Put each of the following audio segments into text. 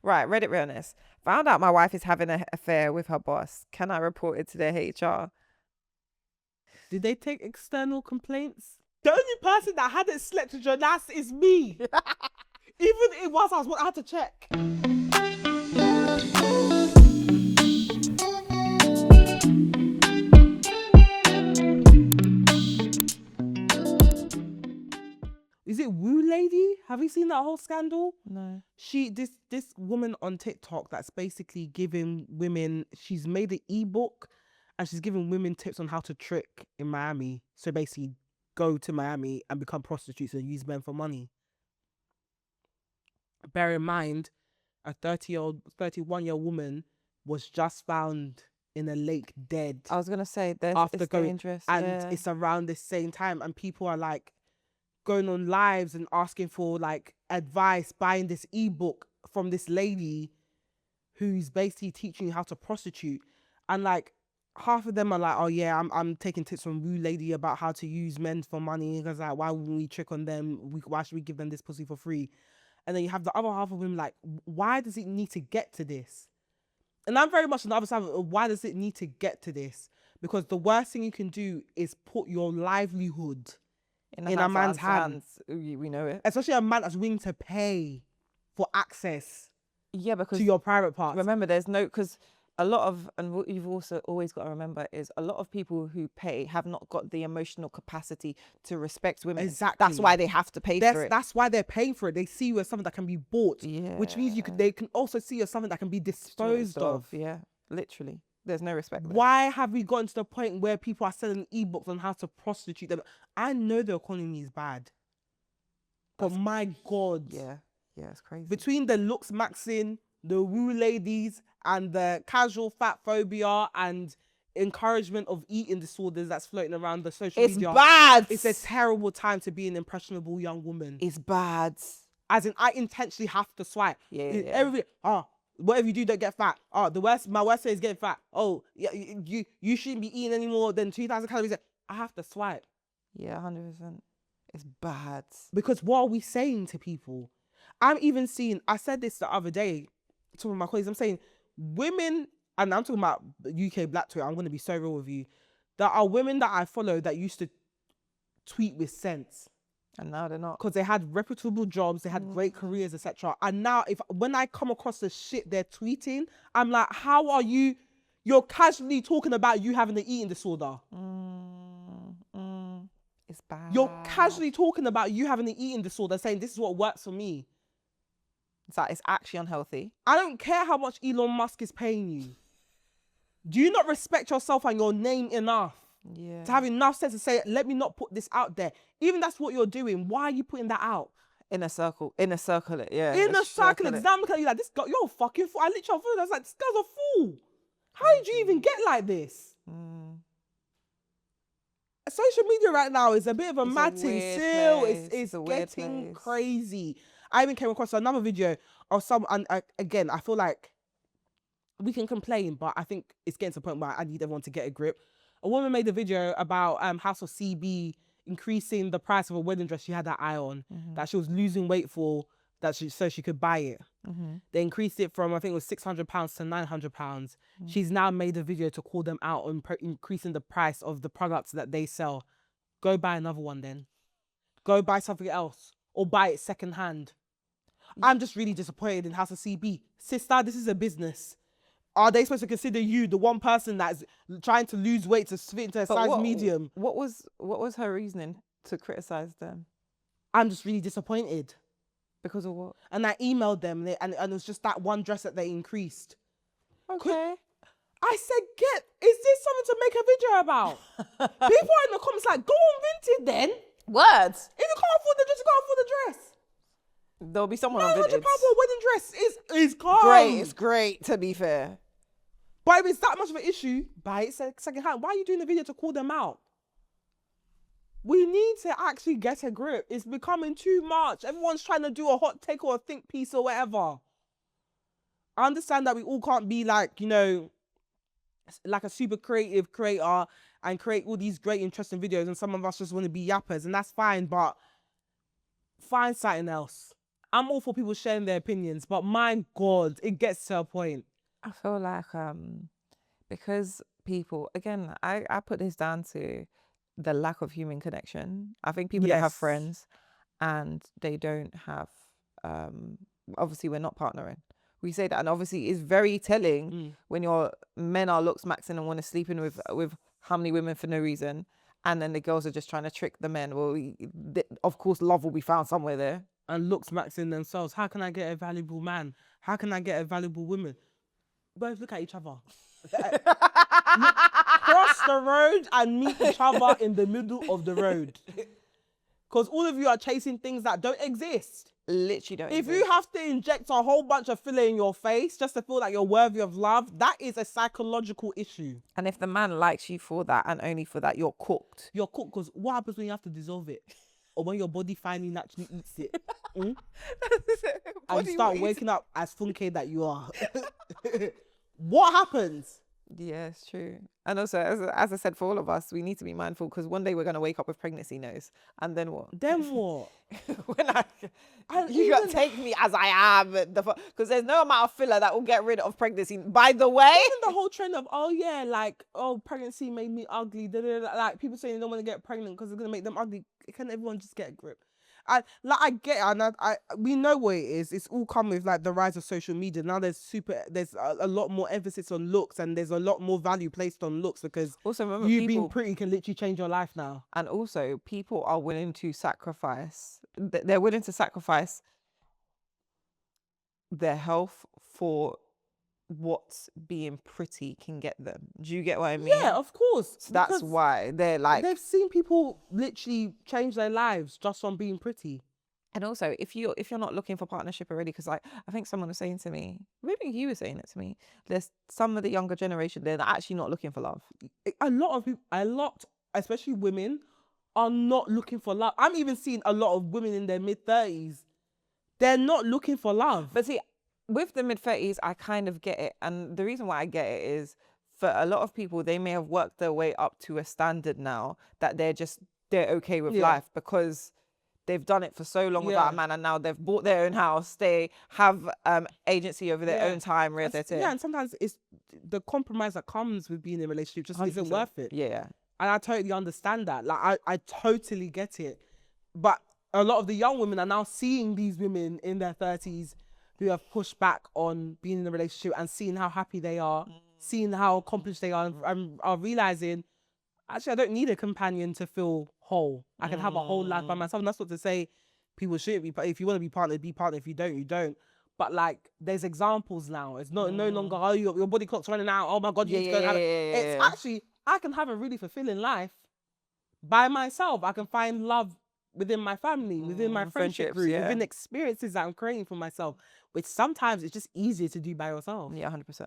Right, Reddit Realness. Found out my wife is having an affair with her boss. Can I report it to their HR? Did they take external complaints? The only person that hadn't slept with your ass is me. Even it was, I had to check. Is it Woo Lady? Have you seen that whole scandal? No. This woman on TikTok that's basically giving women, she's made an ebook and she's giving women tips on how to trick in Miami. So basically go to Miami and become prostitutes and use men for money. Bear in mind, a 31-year-old woman was just found in a lake dead. I was gonna say after it's going, dangerous. and yeah. it's around the same time, and people are like going on lives and asking for like advice, buying this ebook from this lady who's basically teaching you how to prostitute, and like half of them are like, oh yeah, I'm taking tips from Woo Lady about how to use men for money, because like, why wouldn't we trick on them? Why should we give them this pussy for free? And then you have the other half of them like, why does it need to get to this? And I'm very much on the other side of why does it need to get to this? Because the worst thing you can do is put your livelihood in a man's hands. We know it. Especially a man that's willing to pay for access Because to your private parts. remember, there's no, because a lot of, and what you've also always got to remember is a lot of people who pay have not got the emotional capacity to respect women. Exactly. That's why they have to pay for it. That's why they're paying for it. They see you as something that can be bought, Yeah. which means they can also see you as something that can be disposed of. Yeah, literally. There's no respect there. Why have we gotten to the point where people are selling ebooks on how to prostitute them? I know the economy is bad, but my God. Yeah, it's crazy. Between the Looksmaxxing, the Woo Ladies, and the casual fat phobia and encouragement of eating disorders that's floating around the social media. It's bad. It's a terrible time to be an impressionable young woman. It's bad. As in, I intentionally have to swipe. Yeah. Everything. Whatever you do, don't get fat. My worst thing is getting fat. Yeah, you shouldn't be eating any more than 2,000 calories. I have to swipe. Yeah, 100%. It's bad. Because what are we saying to people? I'm even seeing, I said this the other day to my colleagues, I'm saying women, and I'm talking about UK Black Twitter, I'm going to be so real with you. There are women that I follow that used to tweet with sense. And now they're not. Because they had reputable jobs, they had great careers, etc. And now when I come across the shit they're tweeting, I'm like, how are you? You're casually talking about you having an eating disorder. It's bad. You're casually talking about you having an eating disorder, saying this is what works for me. It's actually unhealthy. I don't care how much Elon Musk is paying you. Do you not respect yourself and your name enough? Yeah. To have enough sense to say, let me not put this out there. Even that's what you're doing. Why are you putting that out? In a circle it. In a circle, because I'm looking at you like, this guy, you're a fucking fool. I literally I was like, this guy's a fool. How did you even get like this? Social media right now is a bit of a mad thing still. It's getting crazy. I even came across another video of and again, I feel like we can complain, but I think it's getting to the point where I need everyone to get a grip. A woman made a video about House of CB increasing the price of a wedding dress she had her eye on, that she was losing weight for, so she could buy it. They increased it from, I think it was £600 to £900. She's now made a video to call them out on increasing the price of the products that they sell. Go buy another one then. Go buy something else or buy it secondhand. I'm just really disappointed in House of CB. Sister, this is a business. Are they supposed to consider you the one person that's trying to lose weight to fit into a size medium? What was her reasoning to criticize them? I'm just really disappointed. Because of what? And I emailed them and it was just that one dress that they increased. Okay. I said, is this something to make a video about? People are in the comments like, go on Vinted then. Words. If you can't afford the dress, you can't afford the dress. There'll be someone on Vinted. £900 for a wedding dress is calm. Great, it's great, to be fair. But if it's that much of an issue, buy it secondhand. Why are you doing the video to call them out? We need to actually get a grip. It's becoming too much. Everyone's trying to do a hot take or a think piece or whatever. I understand that we all can't be like, like a super creative creator and create all these great, interesting videos, and some of us just want to be yappers, and that's fine, but find something else. I'm all for people sharing their opinions, but my God, it gets to a point. I feel like because people, again, I put this down to the lack of human connection. I think people that have friends and they don't have, obviously we're not partnering. We say that, and obviously it's very telling when your men are Looksmaxxing and want to sleep in with how many women for no reason, and then the girls are just trying to trick the men. Well, of course, love will be found somewhere there. And Looksmaxxing themselves. How can I get a valuable man? How can I get a valuable woman? Both look at each other. Cross the road and meet each other in the middle of the road. Because all of you are chasing things that don't exist. Literally don't exist. If you have to inject a whole bunch of filler in your face just to feel like you're worthy of love, that is a psychological issue. And if the man likes you for that and only for that, you're cooked. You're cooked, because what happens when you have to dissolve it? Or when your body finally naturally eats it? And you start waking up as funke that you are. What happens? Yeah, it's true. And also, as I said, for all of us, we need to be mindful, because one day we're going to wake up with pregnancy nose. And then what? Then what? When you got to take me as I am. Because there's no amount of filler that will get rid of pregnancy. By the way. Even the whole trend of, pregnancy made me ugly. Like, people saying they don't want to get pregnant because it's going to make them ugly. Can everyone just get a grip? I get it, and we know what it is. It's all come with like the rise of social media. Now there's a lot more emphasis on looks, and there's a lot more value placed on looks, because also remember, being pretty can literally change your life now. And also, people are willing to sacrifice. They're willing to sacrifice their health for what being pretty can get them. Do you get what I mean? Yeah, of course. So that's why they're like, they've seen people literally change their lives just from being pretty. And also, if you're not looking for partnership already, because like I think someone was saying to me, maybe you were saying it to me, there's some of the younger generation, they're actually not looking for love. A lot of people, especially women, are not looking for love. I'm even seeing a lot of women in their mid-30s. They're not looking for love. But see, with the mid-30s, I kind of get it. And the reason why I get it is, for a lot of people, they may have worked their way up to a standard now that they're okay with life, because they've done it for so long without a man, and now they've bought their own house. They have agency over their own time. And sometimes it's the compromise that comes with being in a relationship just 100%. Isn't worth it. Yeah. And I totally understand that. Like, I totally get it. But a lot of the young women are now seeing these women in their 30s who have pushed back on being in a relationship and seeing how happy they are, seeing how accomplished they are, and are realizing, actually, I don't need a companion to feel whole. I can have a whole life by myself. And that's not to say people shouldn't be, but if you want to be partnered, be partnered. If you don't, you don't. But like, there's examples now. It's no longer, oh, your body clock's running out. Oh my God, you need to go and have it. It's actually, I can have a really fulfilling life by myself. I can find love within my family, within my friendship group, within experiences that I'm creating for myself, which sometimes it's just easier to do by yourself. Yeah, 100%.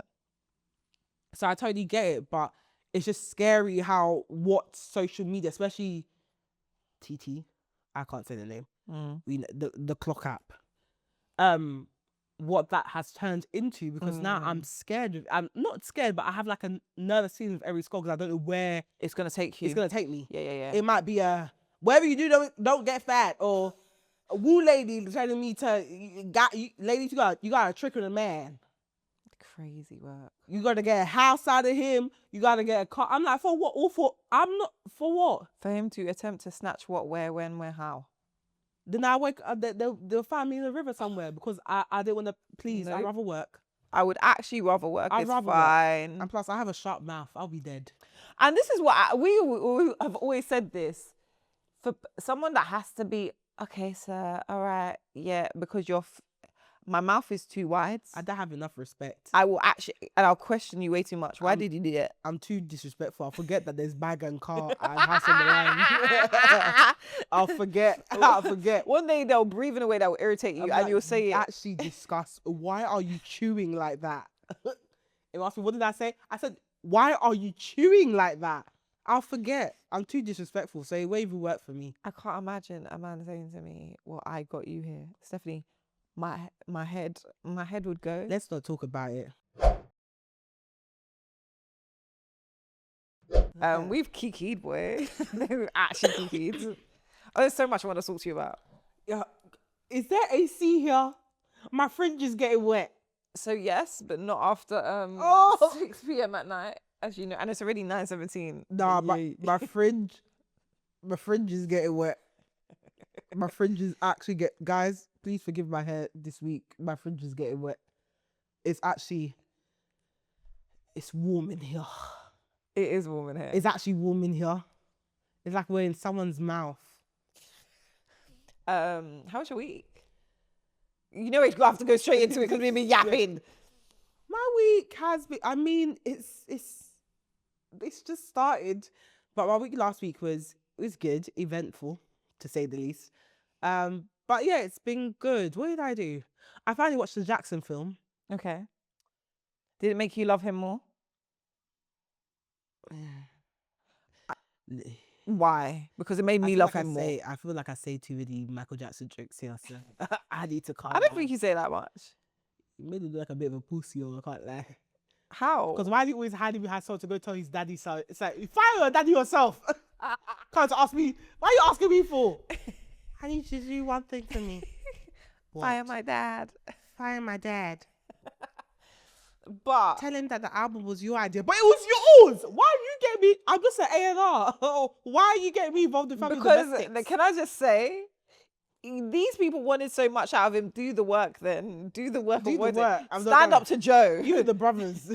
So I totally get it, but it's just scary how what social media, especially TT, I can't say the name, the clock app, what that has turned into, because now I'm scared. I'm not scared, but I have like a nervous feeling with every scroll, because I don't know where it's going to take you. It's going to take me. Yeah. It might be whatever you do, don't get fat, or a woo lady telling me ladies, you got to trick a man. Crazy work. You got to get a house out of him. You got to get a car. I'm like, for what? For what? For him to attempt to snatch what, where, when, where, how? Then I wake up, they'll find me in the river somewhere, because I didn't want to please. Nope. I'd rather work. I would actually rather work. It's fine. Work. And plus, I have a sharp mouth. I'll be dead. And this is what we have always said this. For someone that has to be, okay, sir, all right, yeah, because my mouth is too wide. I don't have enough respect. I will actually, and I'll question you way too much. Why did you do that? I'm too disrespectful. I forget that there's bag and car and house on the line. I'll forget. One day they'll breathe in a way that will irritate you, and you'll say, actually discuss, why are you chewing like that? It asked me, what did I say? I said, why are you chewing like that? I'll forget. I'm too disrespectful, so it won't even work for me. I can't imagine a man saying to me, well, I got you here. Stephanie, my head would go. Let's not talk about it. We've kikied, boy. We've actually kikied. Oh, there's so much I want to talk to you about. Yeah, Is there AC here? My fringe is getting wet. So yes, but not after 6 p.m. at night, as you know, and it's already 9:17. Nah, my fringe is getting wet. My fringe is actually guys, please forgive my hair this week. My fringe is getting wet. It's warm in here. It is warm in here. It's actually warm in here. It's like we're in someone's mouth. How was your week? You know, we have to go straight into it because we've been yapping. My week has been. I mean, it's just started, but my week last week was good, eventful to say the least. But yeah, it's been good. What did I do? I finally watched the Jackson film. Okay. Did it make you love him more? Why? Because it made me love him more. I feel like I say too many Michael Jackson jokes here, so I need to calm I don't down. think you say that much. You made me look like a bit of a pussy, or I can't lie. How? Because why do you always hide behind someone to go tell his daddy? So it's like, fire your daddy yourself. Can't ask me. Why are you asking me for? I need you to do one thing for me. Fire my dad. Fire my dad. But tell him that the album was your idea, but it was yours. Why are you getting me? I'm just an A&R. Why are you getting me involved in family domestics? Because can I just say, these people wanted so much out of him. Do the work then. Do the work. Stand up to Joe. You and the brothers.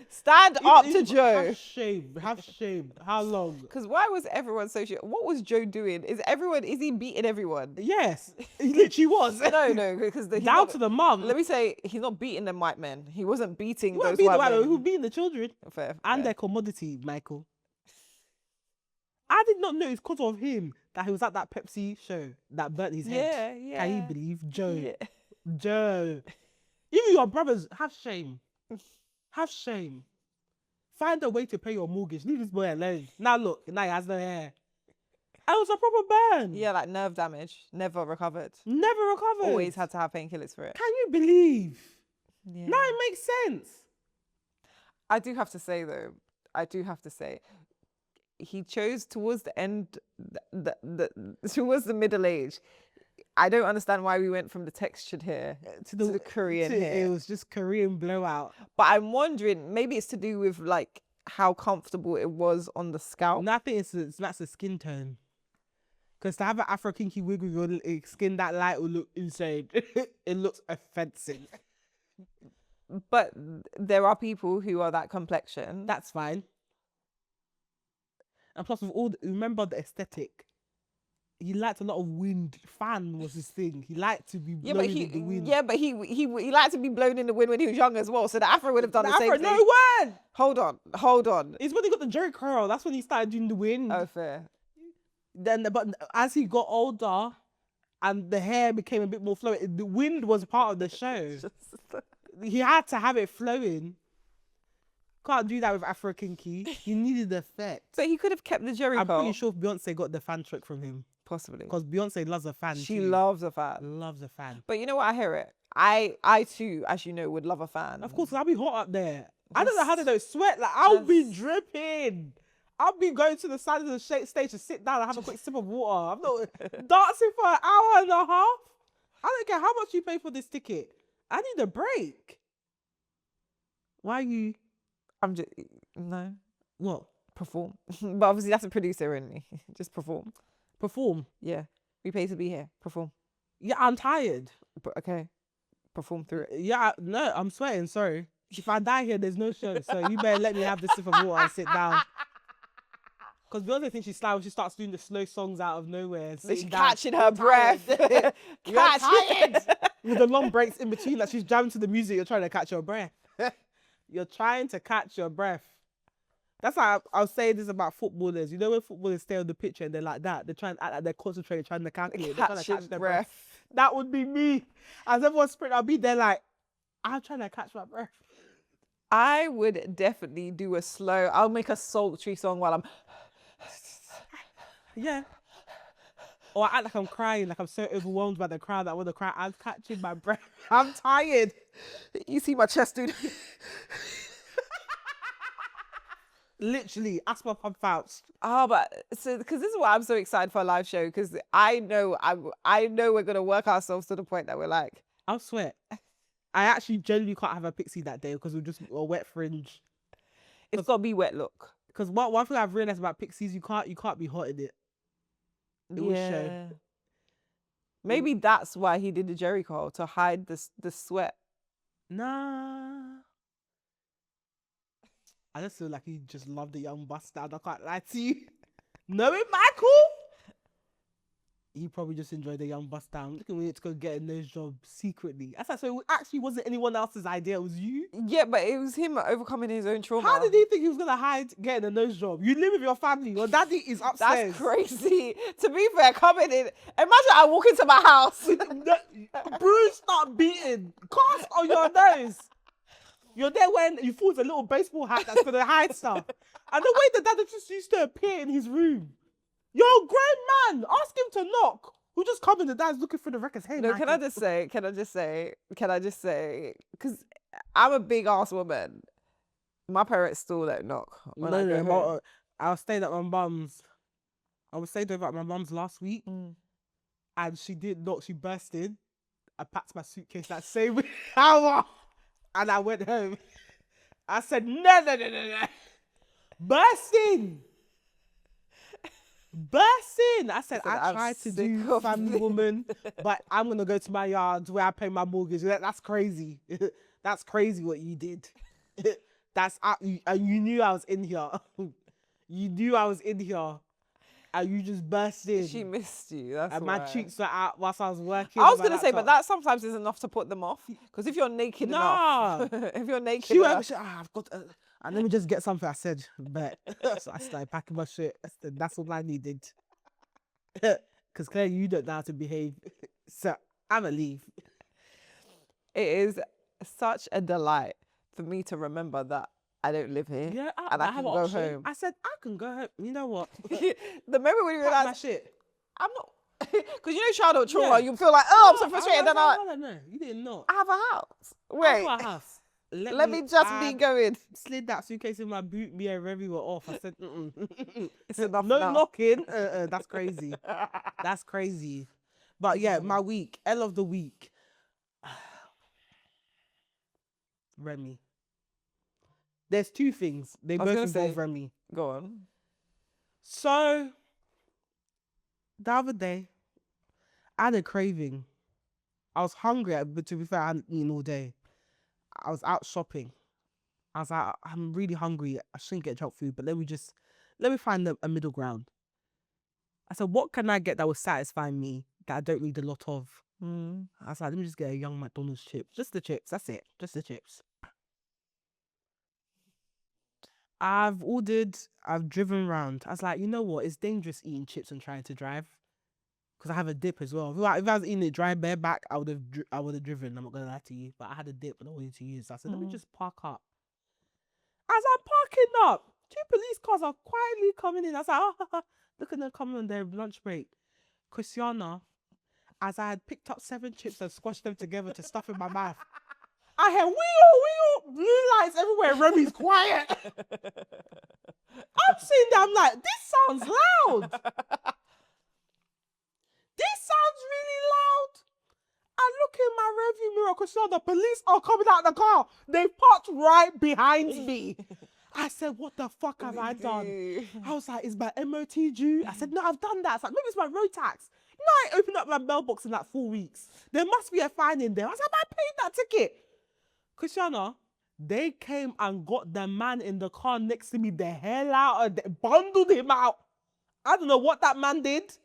Stand up to Joe. Have shame. Have shame. How long? Because why was everyone so sure? What was Joe doing? Is he beating everyone? Yes. He literally was. No, because down to the mum. Let me say, he's not beating them white men. He wasn't beating those white men. He was beating the children. Fair. And their commodity, Michael. I did not know it's because of him that he was at that Pepsi show that burnt his head. Yeah. Can you believe? Joe. Yeah. Joe. Even your brothers, have shame. Have shame. Find a way to pay your mortgage. Leave this boy alone. Now look, now he has no hair. I was a proper burn. Yeah, like nerve damage. Never recovered. Never recovered. Always had to have painkillers for it. Can you believe? Yeah. Now it makes sense. I do have to say though, he chose towards the end, towards the middle age. I don't understand why we went from the textured hair to the Korean hair. It was just Korean blowout. But I'm wondering, maybe it's to do with like how comfortable it was on the scalp. No, I think that's the skin tone. Because to have an Afro kinky wig with your skin that light will look insane. It looks offensive. But there are people who are that complexion. That's fine. And plus, remember the aesthetic. He liked a lot of wind. Fan was his thing. He liked to be blown in the wind. Yeah, but he liked to be blown in the wind when he was young as well. So the Afro would have done the same thing. No word. Hold on. It's when he got the Jerry curl. That's when he started doing the wind. Oh, fair. But as he got older, and the hair became a bit more flowing, the wind was part of the show. He had to have it flowing. Can't do that with Afro kinky. He needed the effect. But he could have kept the Jerry curl. I'm pretty sure Beyonce got the fan trick from him. Possibly. Because Beyonce loves a fan. She loves a fan. Loves a fan. But you know what? I hear it. I too, as you know, would love a fan. Of course, I'll be hot up there. I don't know how they don't sweat. Like, I'll be dripping. I'll be going to the side of the stage to sit down and have a quick sip of water. I'm not dancing for an hour and a half. I don't care how much you pay for this ticket. I need a break. Why are you... I'm just... No. What? Perform. But obviously that's a producer in me. Just perform. Perform? Yeah. We pay to be here. Perform. Yeah, I'm tired. But okay. Perform through it. Yeah, no, I'm sweating, sorry. If I die here, there's no show. So you better let me have this sip of water and sit down. Because Beyonce thinks she's sly when she starts doing the slow songs out of nowhere. She's catching her breath. Catching with the long breaks in between, like she's jamming to the music, you're trying to catch your breath. You're trying to catch your breath. That's why I'll say this about footballers. You know when footballers stay on the pitch and they're like that, they're trying to act like they're concentrating, trying to calculate. They're trying to catch their breath. That would be me. As everyone's sprinting, I'll be there like, I'm trying to catch my breath. I would definitely do a slow, I'll make a sultry song while I'm... Yeah. Or I act like I'm crying, like I'm so overwhelmed by the crowd that I want to cry. I'm catching my breath. I'm tired. You see my chest, dude. Literally, asthma pump out. Oh, but so because this is why I'm so excited for a live show, because I know we're gonna work ourselves to the point that we're like, I'll swear. I actually genuinely can't have a pixie that day because we're just a wet fringe. It's got to be wet look. Because one thing I've realized about pixies, you can't be hot in it. It will show. Maybe that's why he did the Jerry curl, to hide the sweat. Nah. I just feel like he just loved the young bastard. I can't lie to you. Knowing Michael, he probably just enjoyed the young bastard. Look at me to go get a nose job secretly. I said, so it actually wasn't anyone else's idea. It was you. Yeah, but it was him overcoming his own trauma. How did he think he was gonna hide getting a nose job? You live with your family. Your daddy is upstairs. That's crazy. To be fair, coming in. Imagine I walk into my house. Bruise start beating. Cast on your nose. You're there when you thought it's a little baseball hat that's gonna hide stuff. And the way the dad just used to appear in his room. You're a grown man. Ask him to knock. Who just come in, the dad's looking for the records. Hey, no, Michael. can I just say, because I'm a big ass woman. My parents still don't knock. No, I was staying at my mum's. I was staying over at my mum's last week. And she did knock. She burst in. I packed my suitcase that same hour. And I went home. I said, no. Burst in. I said, I tried to do family woman, but I'm going to go to my yard where I pay my mortgage. That's crazy. That's crazy what you did. And you knew I was in here. You knew I was in here. And you just burst in. She missed you. That's and why. my cheeks were out whilst I was working. I was going to say, but that sometimes is enough to put them off. Because if you're naked enough. If you're naked enough. I've got... and let me just get something. I said, bet. So I started packing my shit. That's all I needed. Because clearly you don't know how to behave. So I'm going to leave. It is such a delight for me to remember that I don't live here. Yeah, and I can go home. I said, I can go home. You know what? The moment when you realize my shit. I'm not... Because you know childhood trauma, you feel like, oh, I'm so frustrated. No, you didn't know. I have a house. Wait. I have a house. Let me just be going. Slid that suitcase in my boot, me and Remy were off. I said, It's enough no now. knocking. That's crazy. That's crazy. But yeah, my week, L of the week. Remy. There's two things. They both involve Remy. Go on. So, the other day, I had a craving. I was hungry, but to be fair, I hadn't eaten all day. I was out shopping. I was like, I'm really hungry. I shouldn't get junk food, but let me find a middle ground. I said, what can I get that will satisfy me that I don't need a lot of? I was like, let me just get a young McDonald's chip. Just the chips. That's it. Just the chips. I've driven around. I was like, you know what? It's dangerous eating chips and trying to drive. Because I have a dip as well. If I was eating it dry bareback, I would have driven. I'm not going to lie to you. But I had a dip and I wanted to use. So I said, let me just park up. As I'm parking up, 2 police cars are quietly coming in. I was like, look at them coming on their lunch break. Christiana, as I had picked up 7 chips and squashed them together to stuff in my mouth, I hear wheel, blue lights everywhere. Remy's quiet. I'm sitting there, I'm like, this sounds loud. This sounds really loud. I look in my rearview mirror because the police are coming out of the car. They parked right behind me. I said, what the fuck have I done? I was like, is my MOT due? I said, no, I've done that. I was like, maybe it's my road tax. You know, I opened up my mailbox in like 4 weeks. There must be a fine in there. I was like, I paid that ticket. Christiana, they came and got the man in the car next to me the hell out of there, bundled him out. I don't know what that man did.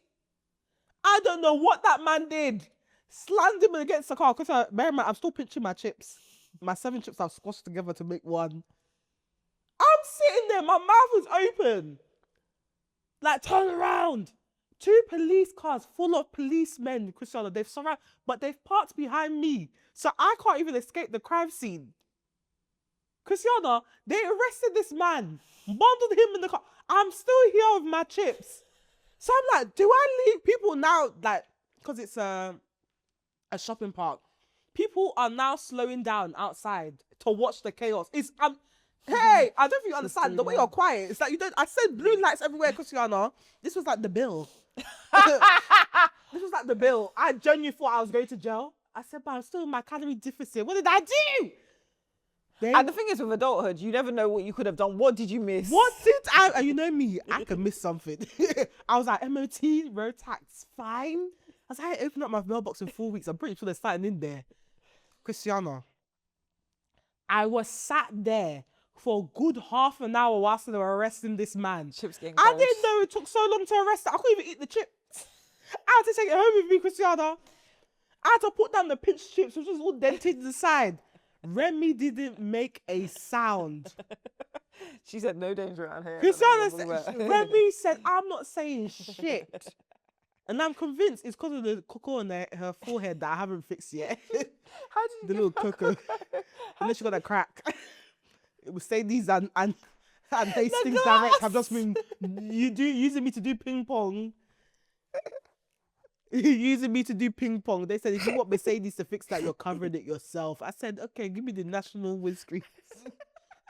Slammed him against the car. Because I'm still pinching my chips. My 7 chips I've squashed together to make one. I'm sitting there, my mouth is open. Like, turn around. 2 police cars full of policemen, Christiana. They've surrounded, but they've parked behind me. So I can't even escape the crime scene. Christiana, they arrested this man, bundled him in the car. I'm still here with my chips. So I'm like, do I leave people now? Like, because it's a shopping park. People are now slowing down outside to watch the chaos. Hey, I don't think you understand. The way you're quiet, it's like you don't. I said blue lights everywhere, Christiana. This was like the bill. This was like the bill. I genuinely thought I was going to jail. I said, but I'm still in my calorie deficit. What did I do? And the thing is, with adulthood, you never know what you could have done. What did you miss? What did I? And you know me, I could miss something. I was like, MOT, road tax, fine. I was like, I opened up my mailbox in 4 weeks. I'm pretty sure there's something in there. Christiana, I was sat there for a good half an hour whilst they were arresting this man. Chips getting cold. I didn't know it took so long to arrest him. I couldn't even eat the chips. I had to take it home with me, Christiana. I had to put down the pinched chips, which was all dented to the side. Remy didn't make a sound. She said, no danger around here. Christiana said, Remy said, I'm not saying shit. And I'm convinced it's because of the cocoa on her forehead that I haven't fixed yet. How did you the little cocoa. Unless she got a crack. It was say these and Hastings Direct have just been using me to do ping pong. Using me to do ping pong. They said, if you want Mercedes to fix that, you're covering it yourself. I said, okay, give me the national windscreen.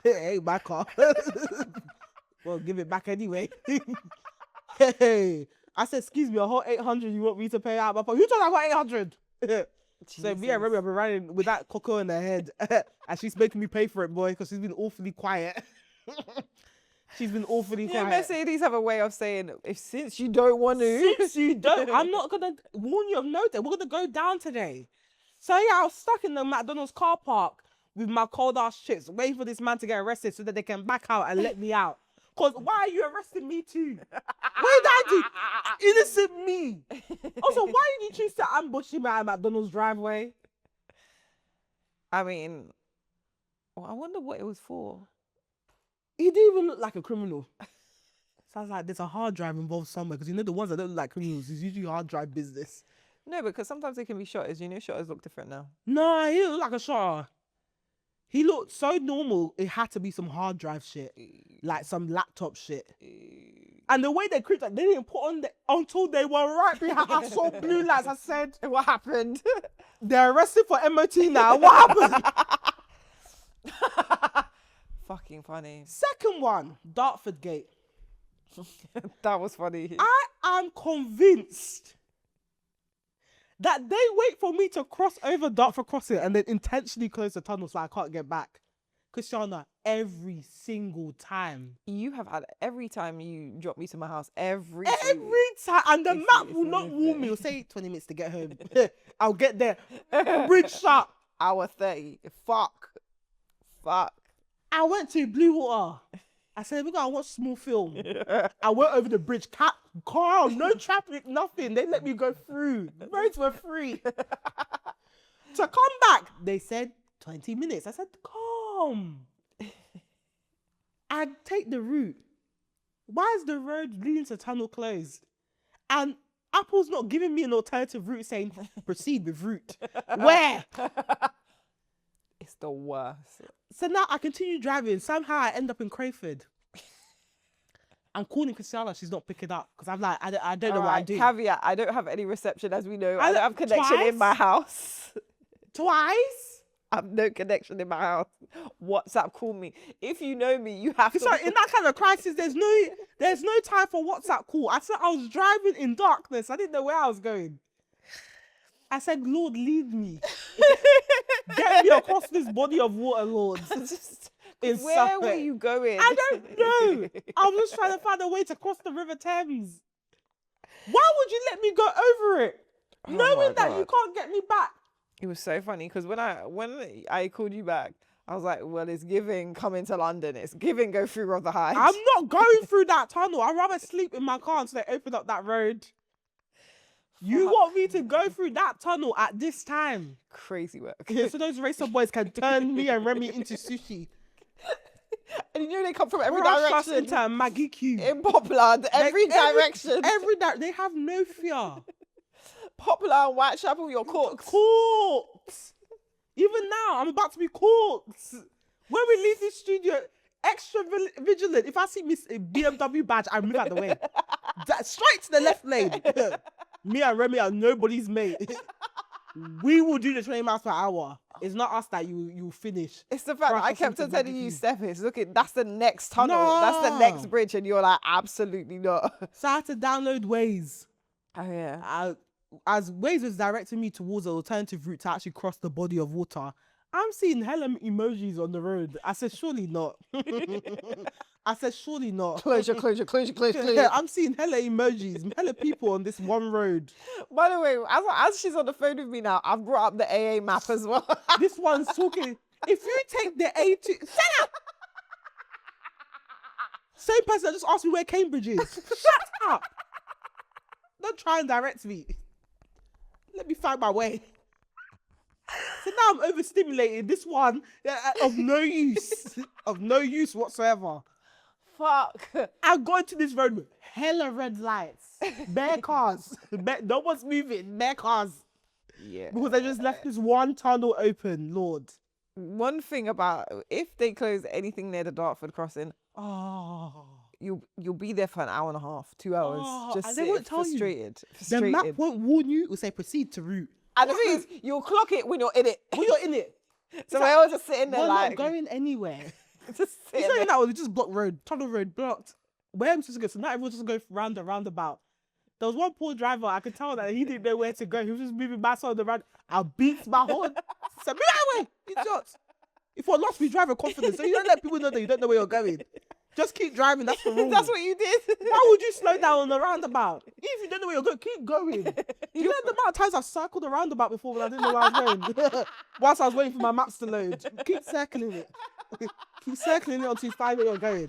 It ain't my car. Well, give it back anyway. Hey, I said, excuse me, a whole 800 you want me to pay out my pocket? Who told I got 800? So me and Remy have been running with that cocoa in her head. And she's making me pay for it, boy, because she's been awfully quiet. She's been awfully quiet. Mercedes have a way of saying, since you don't want to. Since you don't, I'm not going to warn you of no day. We're going to go down today. So yeah, I was stuck in the McDonald's car park with my cold ass chips, waiting for this man to get arrested so that they can back out and let me out. Because why are you arresting me too? What did I do? Innocent me. Also, why did you choose to ambush him at McDonald's driveway? I mean, I wonder what it was for. He didn't even look like a criminal. Sounds like there's a hard drive involved somewhere, because you know the ones that don't look like criminals is usually hard drive business. No, because sometimes they can be shotters. You know, shotters look different now. No, he looked like a shotter. He looked so normal, it had to be some hard drive shit. Like some laptop shit. And the way they creeped, like, they didn't put on until they were right behind. I saw blue lights. I said, what happened? They're arrested for MOT now. What happened? Fucking funny. Second one, Dartford Gate. That was funny. I am convinced that they wait for me to cross over Dartford Crossing and then intentionally close the tunnel so I can't get back. Christiana, every single time. You have had every time you drop me to my house, every time. And the map will not warn me. It'll say 20 minutes to get home. I'll get there. Bridge shut. Hour 30. Fuck. I went to Blue Water. I said, we're going to watch small film. I went over the bridge. Car, no traffic, nothing. They let me go through. The roads were free. To come back, they said 20 minutes. I said, come. I take the route. Why is the road leading to tunnel closed? And Apple's not giving me an alternative route saying, proceed with route. Where? It's the worst. So now I continue driving. Somehow I end up in Crayford. I'm calling Christiana. She's not picking up because I'm like, I don't know what I do. Caveat, I don't have any reception, as we know. I don't have connection in my house. Twice? I have no connection in my house. WhatsApp, call me. If you know me, you have to. Sorry, in that kind of crisis, there's no time for WhatsApp call. I said I was driving in darkness. I didn't know where I was going. I said, Lord, lead me. Get me across this body of water, Lord. Where were you going? I don't know. I was just trying to find a way to cross the River Thames. Why would you let me go over it? Knowing that you can't get me back. It was so funny because when I called you back, I was like, well, it's giving coming to London. It's giving go through Rotherhithe. I'm not going through that tunnel. I'd rather sleep in my car until they open up that road. You want me to go through that tunnel at this time? Crazy work. Yeah, so those racer boys can turn me and Remy into sushi. And you know they come from every direction. Into Maggie Q. In Poplar, every direction. They have no fear. Poplar and Whitechapel, you're cooked. Cooked. Even now, I'm about to be cooked. When we leave this studio, extra vigilant. If I see Miss BMW badge, I move out the way. Straight to the left lane. Me and Remy are nobody's mate. We will do the 20 miles per hour. It's not us that you finish. It's the fact that I kept on telling you, Steph, that's the next tunnel. No. That's the next bridge. And you're like, absolutely not. So I had to download Waze. Oh, yeah. As Waze was directing me towards an alternative route to actually cross the body of water, I'm seeing hella emojis on the road. I said, surely not. Surely not. Closure. I'm seeing hella emojis, hella people on this one road. By the way, as she's on the phone with me now, I've brought up the AA map as well. This one's talking. If you take the A2... Shut up! Same person that just asked me where Cambridge is. Shut up! Don't try and direct me. Let me find my way. So now I'm overstimulated. This one of no use. Of no use whatsoever. Fuck. I go into this road with hella red lights. Bare cars. No one's moving. Bare cars. Yeah. Because they just left this one tunnel open, Lord. One thing about, if they close anything near the Dartford crossing, you'll be there for an hour and a half, 2 hours. Just they won't tell frustrated. The map won't warn you. It will say proceed to route. And the thing is, you'll clock it when you're in it. So like, I was just sitting there we're like... not going anywhere. Just sitting it's there. not we just blocked road, tunnel road blocked. Where am I supposed to go? So now everyone's just going round the roundabout. There was one poor driver, I could tell that he didn't know where to go. He was just moving back on the road. I beat my horn. Said, move that way, idiot. If you're lost, we drive with confidence. So you don't let people know that you don't know where you're going. Just keep driving, that's the rule. That's what you did. Why would you slow down on the roundabout? If you don't know where you're going, keep going. You know the amount of times I've circled the roundabout before when I didn't know where I was going? Whilst I was waiting for my maps to load. Keep circling it. Keep circling it until you find where you're going.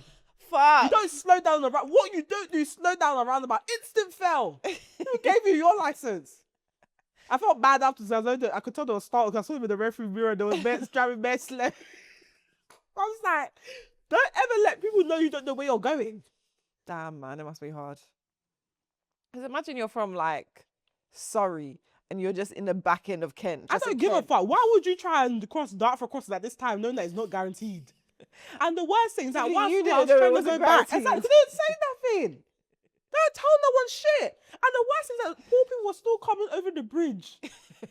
Fuck. You don't slow down the roundabout. What you don't do is slow down the roundabout. Instant fail. Who gave you your license? I felt bad afterwards. I could tell there was startled because I saw him in the rearview mirror. There was driving bare slow. I was like, don't ever let people know you don't know where you're going. Damn, man, it must be hard. Because imagine you're from like Surrey and you're just in the back end of Kent. I don't give a fuck. Why would you try and cross Dartford crossing at this time knowing that it's not guaranteed? And the worst thing is that once I was trying to go back, it's like, they didn't say nothing. They don't tell no one shit. And the worst thing is that poor people were still coming over the bridge,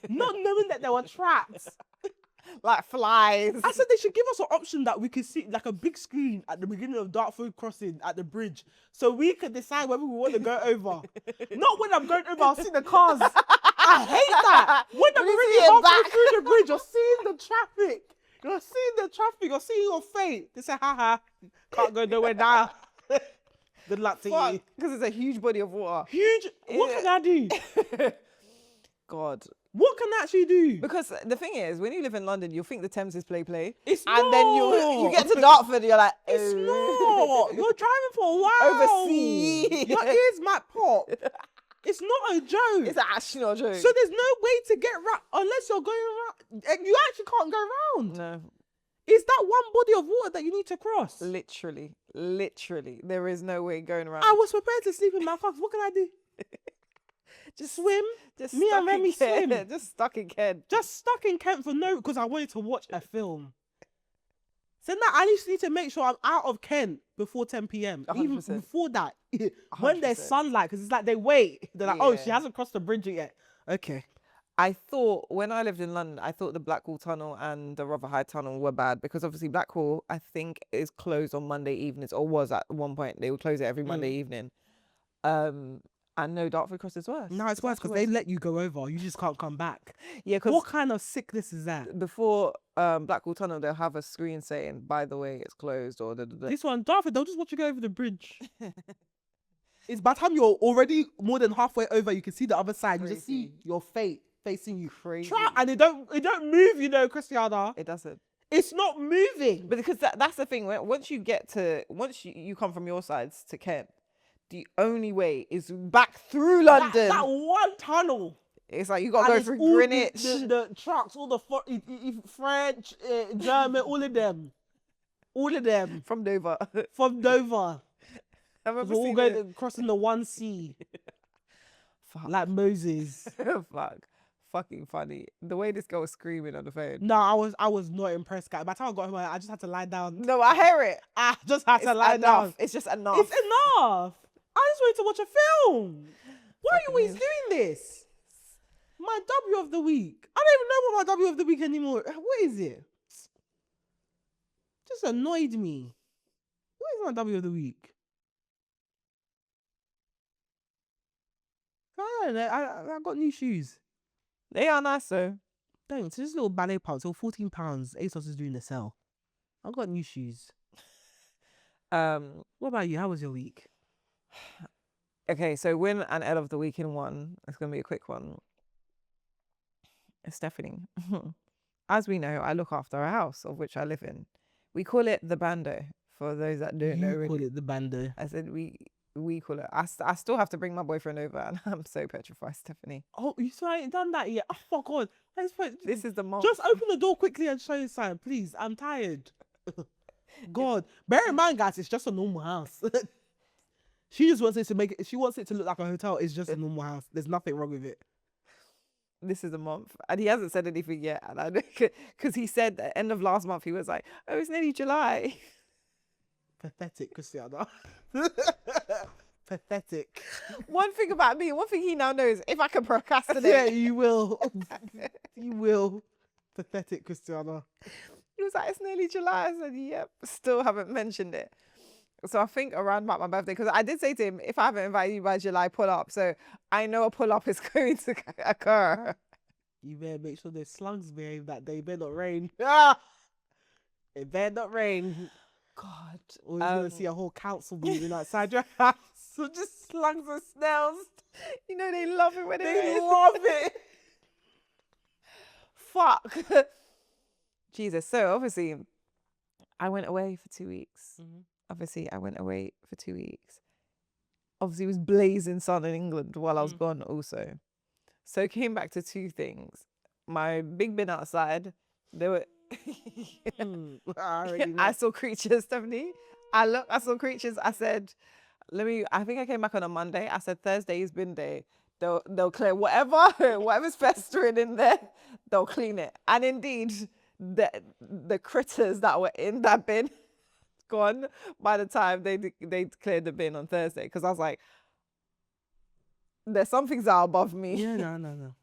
not knowing that they were trapped. Like flies. I said they should give us an option that we could see, like a big screen at the beginning of Dartford crossing at the bridge, so we could decide whether we want to go over. Not when I'm going over, I'll see the cars. I hate that. When I'm already halfway through the bridge, you're seeing the traffic. You're seeing your fate. They say, haha, can't go nowhere now. Good luck to you. Because it's a huge body of water. Huge. What can I do? God. What can I actually do? Because the thing is, when you live in London, you'll think the Thames is play. It's and not. Then you get to Dartford, you're like, oh. It's not. You're driving for a while. Overseas. Your ears might pop. It's not a joke. It's actually not a joke. So there's no way to get around unless you're going around. You actually can't go around. No. It's that one body of water that you need to cross. Literally. There is no way going around. I was prepared to sleep in my car. What can I do? Just swim. Me and Remy swim. Just stuck in Kent. Just stuck in Kent for no, because I wanted to watch a film. So now I just need to make sure I'm out of Kent before 10 p.m. 100%. Even before that, when there's sunlight, because it's like they wait. They're like, oh, she hasn't crossed the bridge yet. Okay. I thought, when I lived in London, I thought the Blackwall Tunnel and the Rotherhithe Tunnel were bad because obviously Blackwall, I think, is closed on Monday evenings, or was at one point. They would close it every Monday evening. And no, Dartford Cross is worse. No, it's worse because they let you go over. You just can't come back. Yeah, because what kind of sickness is that? Before Blackwall Tunnel, they'll have a screen saying, by the way, it's closed, or This one, Dartford, they'll just watch you go over the bridge. It's by the time you're already more than halfway over, you can see the other side. Crazy. You just see your fate facing you. Crazy. And it don't move, you know, Christiana. It doesn't. It's not moving. But because that's the thing. Once you come from your sides to Kent, the only way is back through London. That one tunnel. It's like you got to go through Greenwich. The trucks, all the French, German, all of them. All of them. From Dover. From Dover. We're all going crossing the one sea. Fuck. Like Moses. Fuck. Fucking funny. The way this girl was screaming on the phone. No, I was not impressed, guys. By the time I got home, I just had to lie down. No, I hear it. I just had to lie down. It's just enough. It's enough. I just wanted to watch a film. Why are you always doing this? My W of the week. I don't even know what my W of the week anymore. What is it? Just annoyed me. What is my W of the week? I don't know. I got new shoes. They are nice though. Thanks. Just little ballet pumps. So £14. ASOS is doing a sale. I got new shoes. What about you? How was your week? Okay, so win and Ed of the week in one. It's gonna be a quick one. Stephanie. As we know, I look after a house of which I live in. We call it the bando. For those that don't know, You call it the bando. I said we call it. I still have to bring my boyfriend over, and I'm so petrified, Stephanie. Oh, you still ain't done that yet? Oh, fuck on. This is the month. Just open the door quickly and show your sign, please. I'm tired. God. Bear in mind, guys, it's just a normal house. She just wants it to she wants it to look like a hotel. It's just a normal house. There's nothing wrong with it. This is a month, and he hasn't said anything yet. And I know because he said at the end of last month he was like, "Oh, it's nearly July." Pathetic, Christiana. Pathetic. One thing about me, one thing he now knows: if I can procrastinate, yeah, you will. You will. Pathetic, Christiana. He was like, "It's nearly July." I said, "Yep." Still haven't mentioned it. So I think around about my birthday, because I did say to him, if I haven't invited you by July, pull up. So I know a pull up is going to occur. You better make sure there's slugs behave that day. It better not rain. Ah! It better not rain. God. Or you're going to see a whole council meeting outside your house. So just slugs and snails. You know, they love it when they love it. Fuck. Jesus. So obviously, I went away for 2 weeks. Mm-hmm. Obviously, I went away for 2 weeks. Obviously, it was blazing sun in England while I was gone also. So came back to two things. My big bin outside, there were... I saw creatures, Stephanie. I saw creatures. I said, I think I came back on a Monday. I said, Thursday is bin day. They'll clear whatever's festering in there, they'll clean it. And indeed, the critters that were in that bin gone by the time they cleared the bin on Thursday, because I was like, there's some things that are above me. Yeah, no.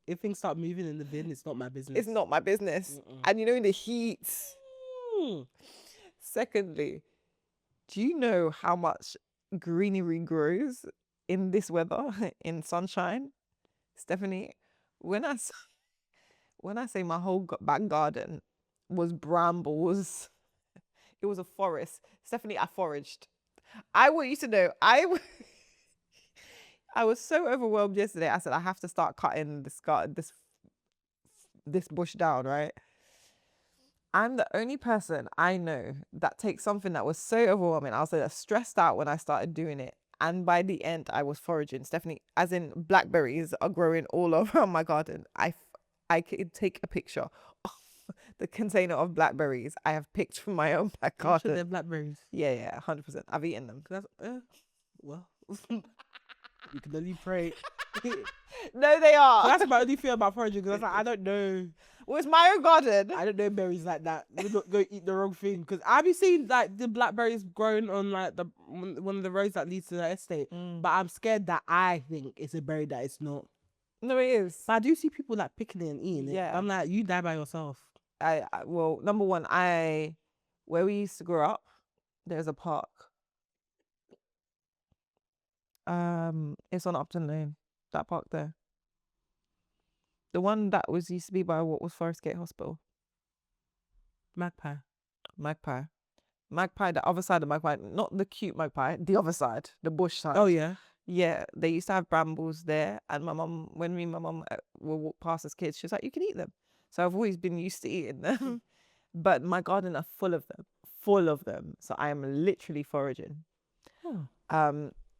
If things start moving in the bin, it's not my business. It's not my business. And you know, in the heat. Secondly, do you know how much greenery grows in this weather, in sunshine? Stephanie, when I say my whole back garden was brambles, it was a forest. Stephanie, I foraged. I want you to know, I was so overwhelmed yesterday. I said, I have to start cutting this bush down, right? I'm the only person I know that takes something that was so overwhelming. I was like stressed out when I started doing it. And by the end, I was foraging. Stephanie, as in blackberries are growing all over my garden. I could take a picture of the container of blackberries I have picked from my own back garden. Sure they're blackberries. Yeah, 100%. I've eaten them. Well, you can only pray. No, they are. So that's my only fear about foraging, because I don't know. Well, it's my own garden. I don't know berries like that. We're not going to eat the wrong thing. Because I've seen like the blackberries growing on like one of the roads that leads to the estate. But I'm scared that I think it's a berry that it's not. No, it is. But I do see people like picking it and eating it. Yeah. I'm like, you die by yourself. Well, number one, where we used to grow up, there's a park. It's on Upton Lane, that park there. The one that used to be by what was Forest Gate Hospital. Magpie, the other side of Magpie, not the cute Magpie, the other side, the bush side. Oh yeah. Yeah, they used to have brambles there, and my mum, when me and my mum will walk past as kids, she was like, you can eat them. So I've always been used to eating them. But my garden are full of them. So I am literally foraging.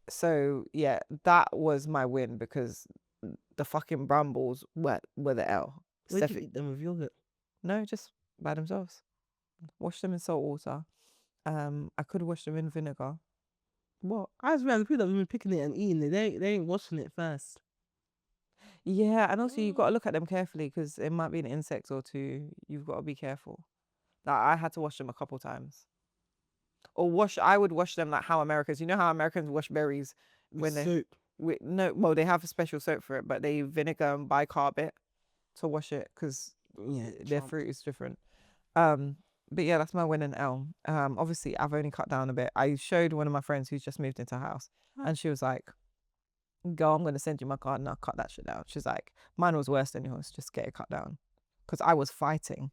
So yeah, that was my win, because the fucking brambles were the L. Where'd you eat them, with yogurt? No, just by themselves. Wash them in salt water. I could wash them in vinegar. What? I just realized the people that have been picking it and eating it, they ain't washing it first. Yeah, and also you've got to look at them carefully, because it might be an insect or two. You've got to be careful. Like, I had to wash them a couple times. Or I would wash them like how Americans, you know how Americans wash berries when soap. Well, they have a special soap for it, but they vinegar and bicarb it to wash it because their fruit is different. But yeah, that's my win and L. Obviously, I've only cut down a bit. I showed one of my friends who's just moved into a house, and she was like, "Go, I'm gonna send you my card and I'll cut that shit down." She's like, "Mine was worse than yours. Just get it cut down," because I was fighting.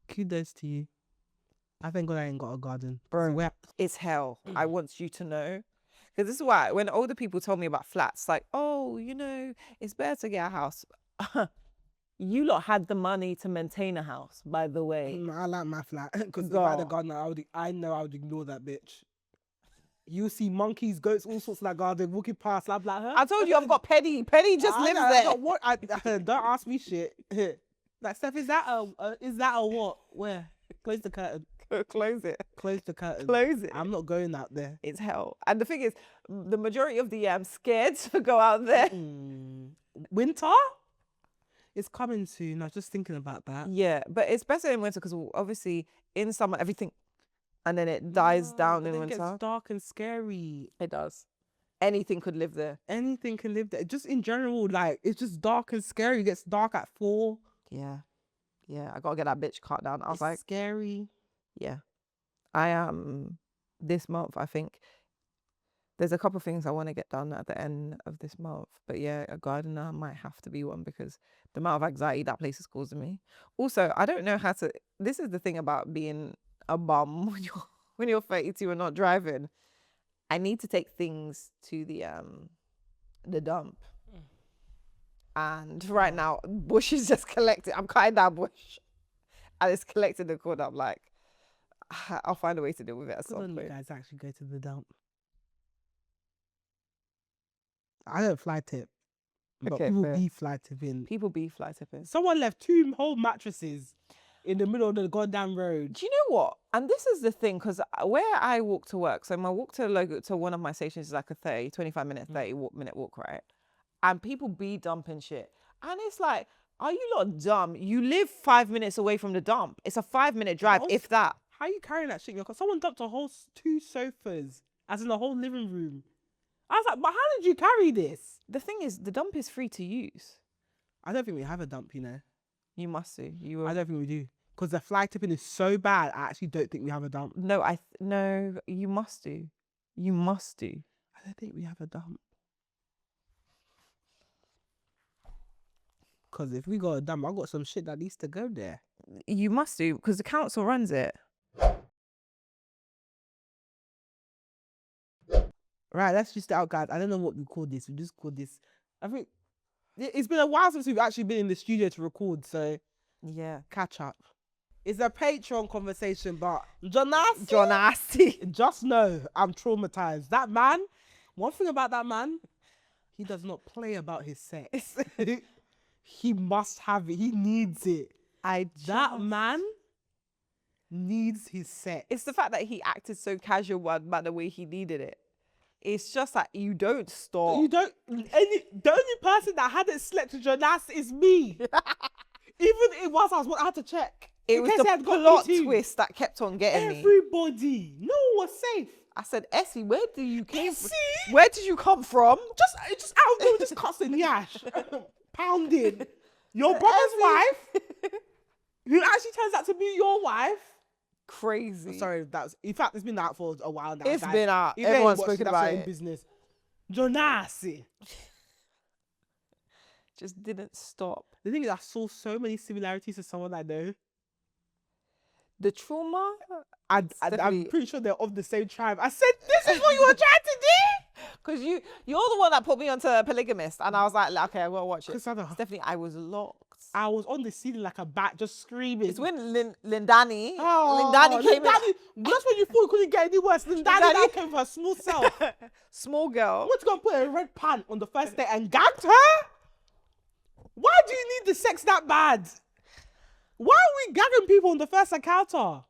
Kudos to you. I thank God I ain't got a garden, bro. It's hell. I want you to know, because this is why when older people told me about flats, like, oh, it's better to get a house. You lot had the money to maintain a house, by the way. I like my flat because if I had a garden, I know I would ignore that bitch. You see monkeys, goats, all sorts of that garden walking past. I'm like, huh? I told you I've got Penny. Penny just lives there. Don't ask me shit. Like, Steph, is that a what? Where? Close the curtain. Close it. Close the curtain. Close it. I'm not going out there. It's hell. And the thing is, the majority of the year, I'm scared to go out there. Winter? It's coming soon. I was just thinking about that. Yeah, but it's better in winter because obviously in summer everything, and then it dies down in winter. It gets dark and scary. It does. Anything could live there. Anything can live there. Just in general, like, it's just dark and scary. It gets dark at 4. Yeah. I gotta get that bitch cut down. I was like, scary. Yeah. I am this month, I think there's a couple of things I want to get done at the end of this month. But yeah, a gardener might have to be one because the amount of anxiety that place is causing me. Also, I don't know how to. This is the thing about being a bum when you're 32 and not driving. I need to take things to the dump. And right now, bush is just collected. I'm cutting down bush, and it's collecting the corner. I'm like, I'll find a way to deal with it at some point. You guys actually go to the dump. I don't fly tip, but people be fly tipping. People be fly tipping. Someone left 2 whole mattresses in the middle of the goddamn road. Do you know what? And this is the thing, because where I walk to work, so my walk to one of my stations is like a 25 minute, 30-minute walk, right? And people be dumping shit. And it's like, are you lot dumb? You live 5 minutes away from the dump. It's a 5-minute drive, if that. How are you carrying that shit? Because someone dumped a whole 2 sofas, as in the whole living room. I was like, but how did you carry this? The thing is, the dump is free to use. I don't think we have a dump, you know. You must do. I don't think we do. Because the fly tipping is so bad, I actually don't think we have a dump. No, no, you must do. You must do. I don't think we have a dump. Because if we got a dump, I've got some shit that needs to go there. You must do, because the council runs it. Right, let's just out, guys. I don't know what we call this. We just call this. I think it's been a while since we've actually been in the studio to record, so yeah, catch up. It's a Patreon conversation, but Jonassi, just know I'm traumatized. That man, one thing about that man, he does not play about his sex. He must have it. He needs it. That man needs his sex. It's the fact that he acted so casual about the way he needed it. It's just like, you don't stop. The only person that hadn't slept with Jonas is me. Even it was, I had to check. It was the plot twist that kept on getting me. Everybody. No one was safe. I said, Essie, where did you come from? Just out there, just cussing yash. Pounding. Your brother's wife, who actually turns out to be your wife. Crazy. Sorry, in fact, it's been out for a while now. It's been out. Everyone's spoken about it. Business. Jonassi. Just didn't stop. The thing is, I saw so many similarities to someone I know. The trauma? I'm pretty sure they're of the same tribe. I said, this is what you were trying to do? Because you're the one that put me onto Polygamist. And I was like, okay, I will watch it. Stephanie, I was locked. I was on the ceiling like a bat, just screaming. It's when Lindani came in. That's when you thought it couldn't get any worse. Lindani came for a small self. Small girl. I went to go and put a red pant on the first day and gagged her? Why do you need the sex that bad? Why are we gagging people on the first encounter?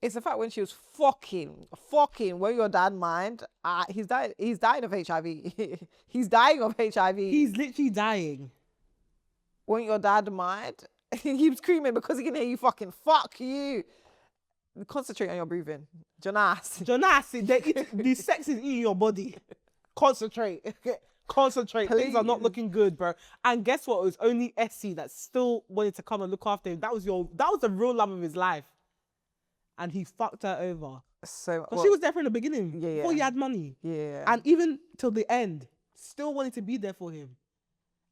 It's the fact when she was fucking, won't your dad mind? He's dying of HIV. He's dying of HIV. He's literally dying. Won't your dad mind? He was screaming because he can hear you fucking, fuck you. Concentrate on your breathing. Jonassi, the sex is eating your body. concentrate. Concentrate. Please. Things are not looking good, bro. And guess what? It was only Essie that still wanted to come and look after him. That was the real love of his life. And he fucked her over. So because she was there from the beginning. Yeah, before he had money. Yeah. And even till the end, still wanted to be there for him.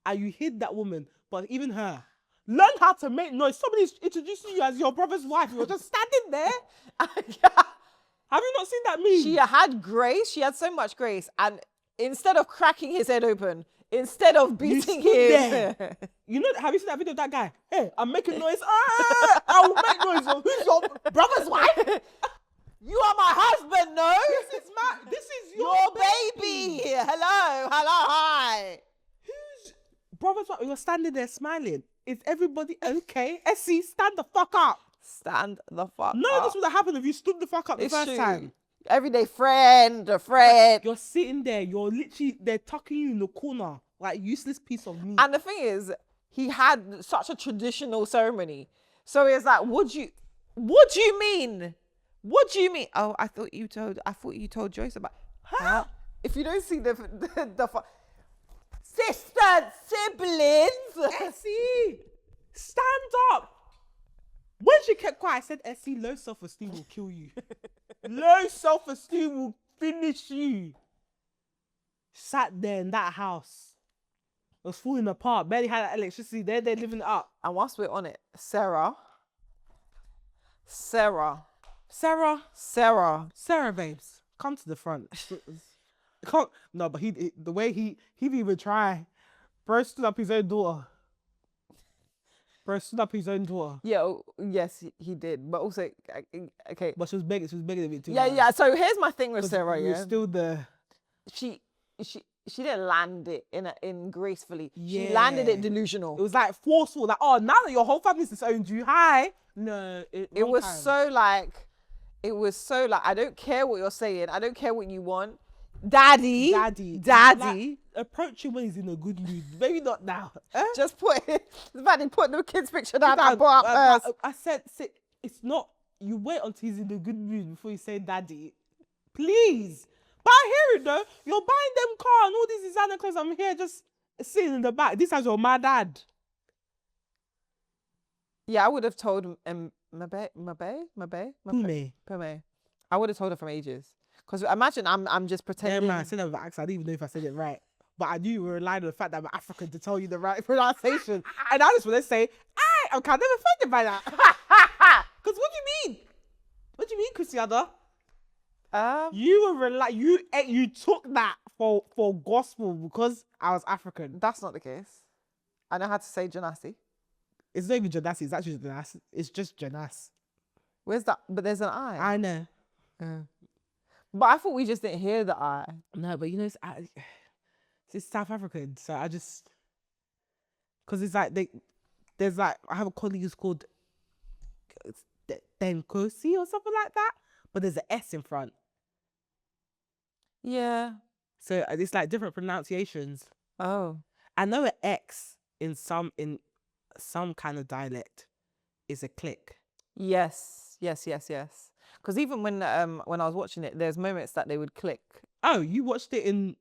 And you hid that woman, but even her. Learn how to make noise. Somebody's introducing you as your brother's wife. You're just standing there. Have you not seen that meme? She had grace. She had so much grace. And instead of cracking his head open, instead of beating him. There. You know, have you seen that video of that guy? Hey, I'm making noise. I will make noise. Who's your brother's wife? You are my husband, no? This is your baby. Hello, hi. Who's brother's wife? You're standing there smiling. Is everybody okay? Essie, stand the fuck up. Stand the fuck up. None of this would have happened if you stood the fuck up the first time. Everyday friend, a friend. You're sitting there, they're tucking you in the corner, like useless piece of meat. And the thing is, he had such a traditional ceremony. So it's like, what do you mean? What do you mean? Oh, I thought you told Joyce about. Huh? If you don't see the sisters, siblings. Essie, stand up. When she kept quiet, I said, Essie, low self-esteem will kill you. Low self-esteem will finish you. Sat there in that house. It was falling apart. Barely had electricity. They're living it up. And whilst we're on it, Sarah, babes, come to the front. No, but the way he didn't even try. Bro stood up his own daughter. Yeah, yes, he did. But also, okay. But she was begging a bit too. Yeah. So here's my thing with Sarah. You're still there. She didn't land it in gracefully. Yeah. She landed it delusional. It was like forceful. Like, oh, now that your whole family's disowned you, hi. No, it was so like, I don't care what you're saying. I don't care what you want. Daddy. Like, approach him when he's in a good mood. Maybe not now. Just put the kid's picture down. I said, it's not. You wait until he's in a good mood before you say daddy. Please. But I hear it though. You're buying them car and all these designer clothes. I'm here just sitting in the back. This has your mad dad. Yeah, I would have told Mabe. I would have told her from ages. Because imagine I'm just pretending. Yeah, man, I said that with accent. I didn't even know if I said it right. But I knew you were relying on the fact that I'm African to tell you the right pronunciation. And I just want to say, I'm kind of offended by that. Because what do you mean? What do you mean, Christiana? You were you took that for gospel because I was African. That's not the case. I know how to say Janasi. It's not even Janasi, it's actually Janas. It's just Janas. Where's that? But there's an I. I know. But I thought we just didn't hear the I. No, but you know, it's South African, so I just... Because it's like, there's like, I have a colleague who's called Denkosi or something like that, but there's an S in front. Yeah. So it's like different pronunciations. Oh. I know an X in some kind of dialect is a click. Yes. Because even when I was watching it, there's moments that they would click. Oh, you watched it in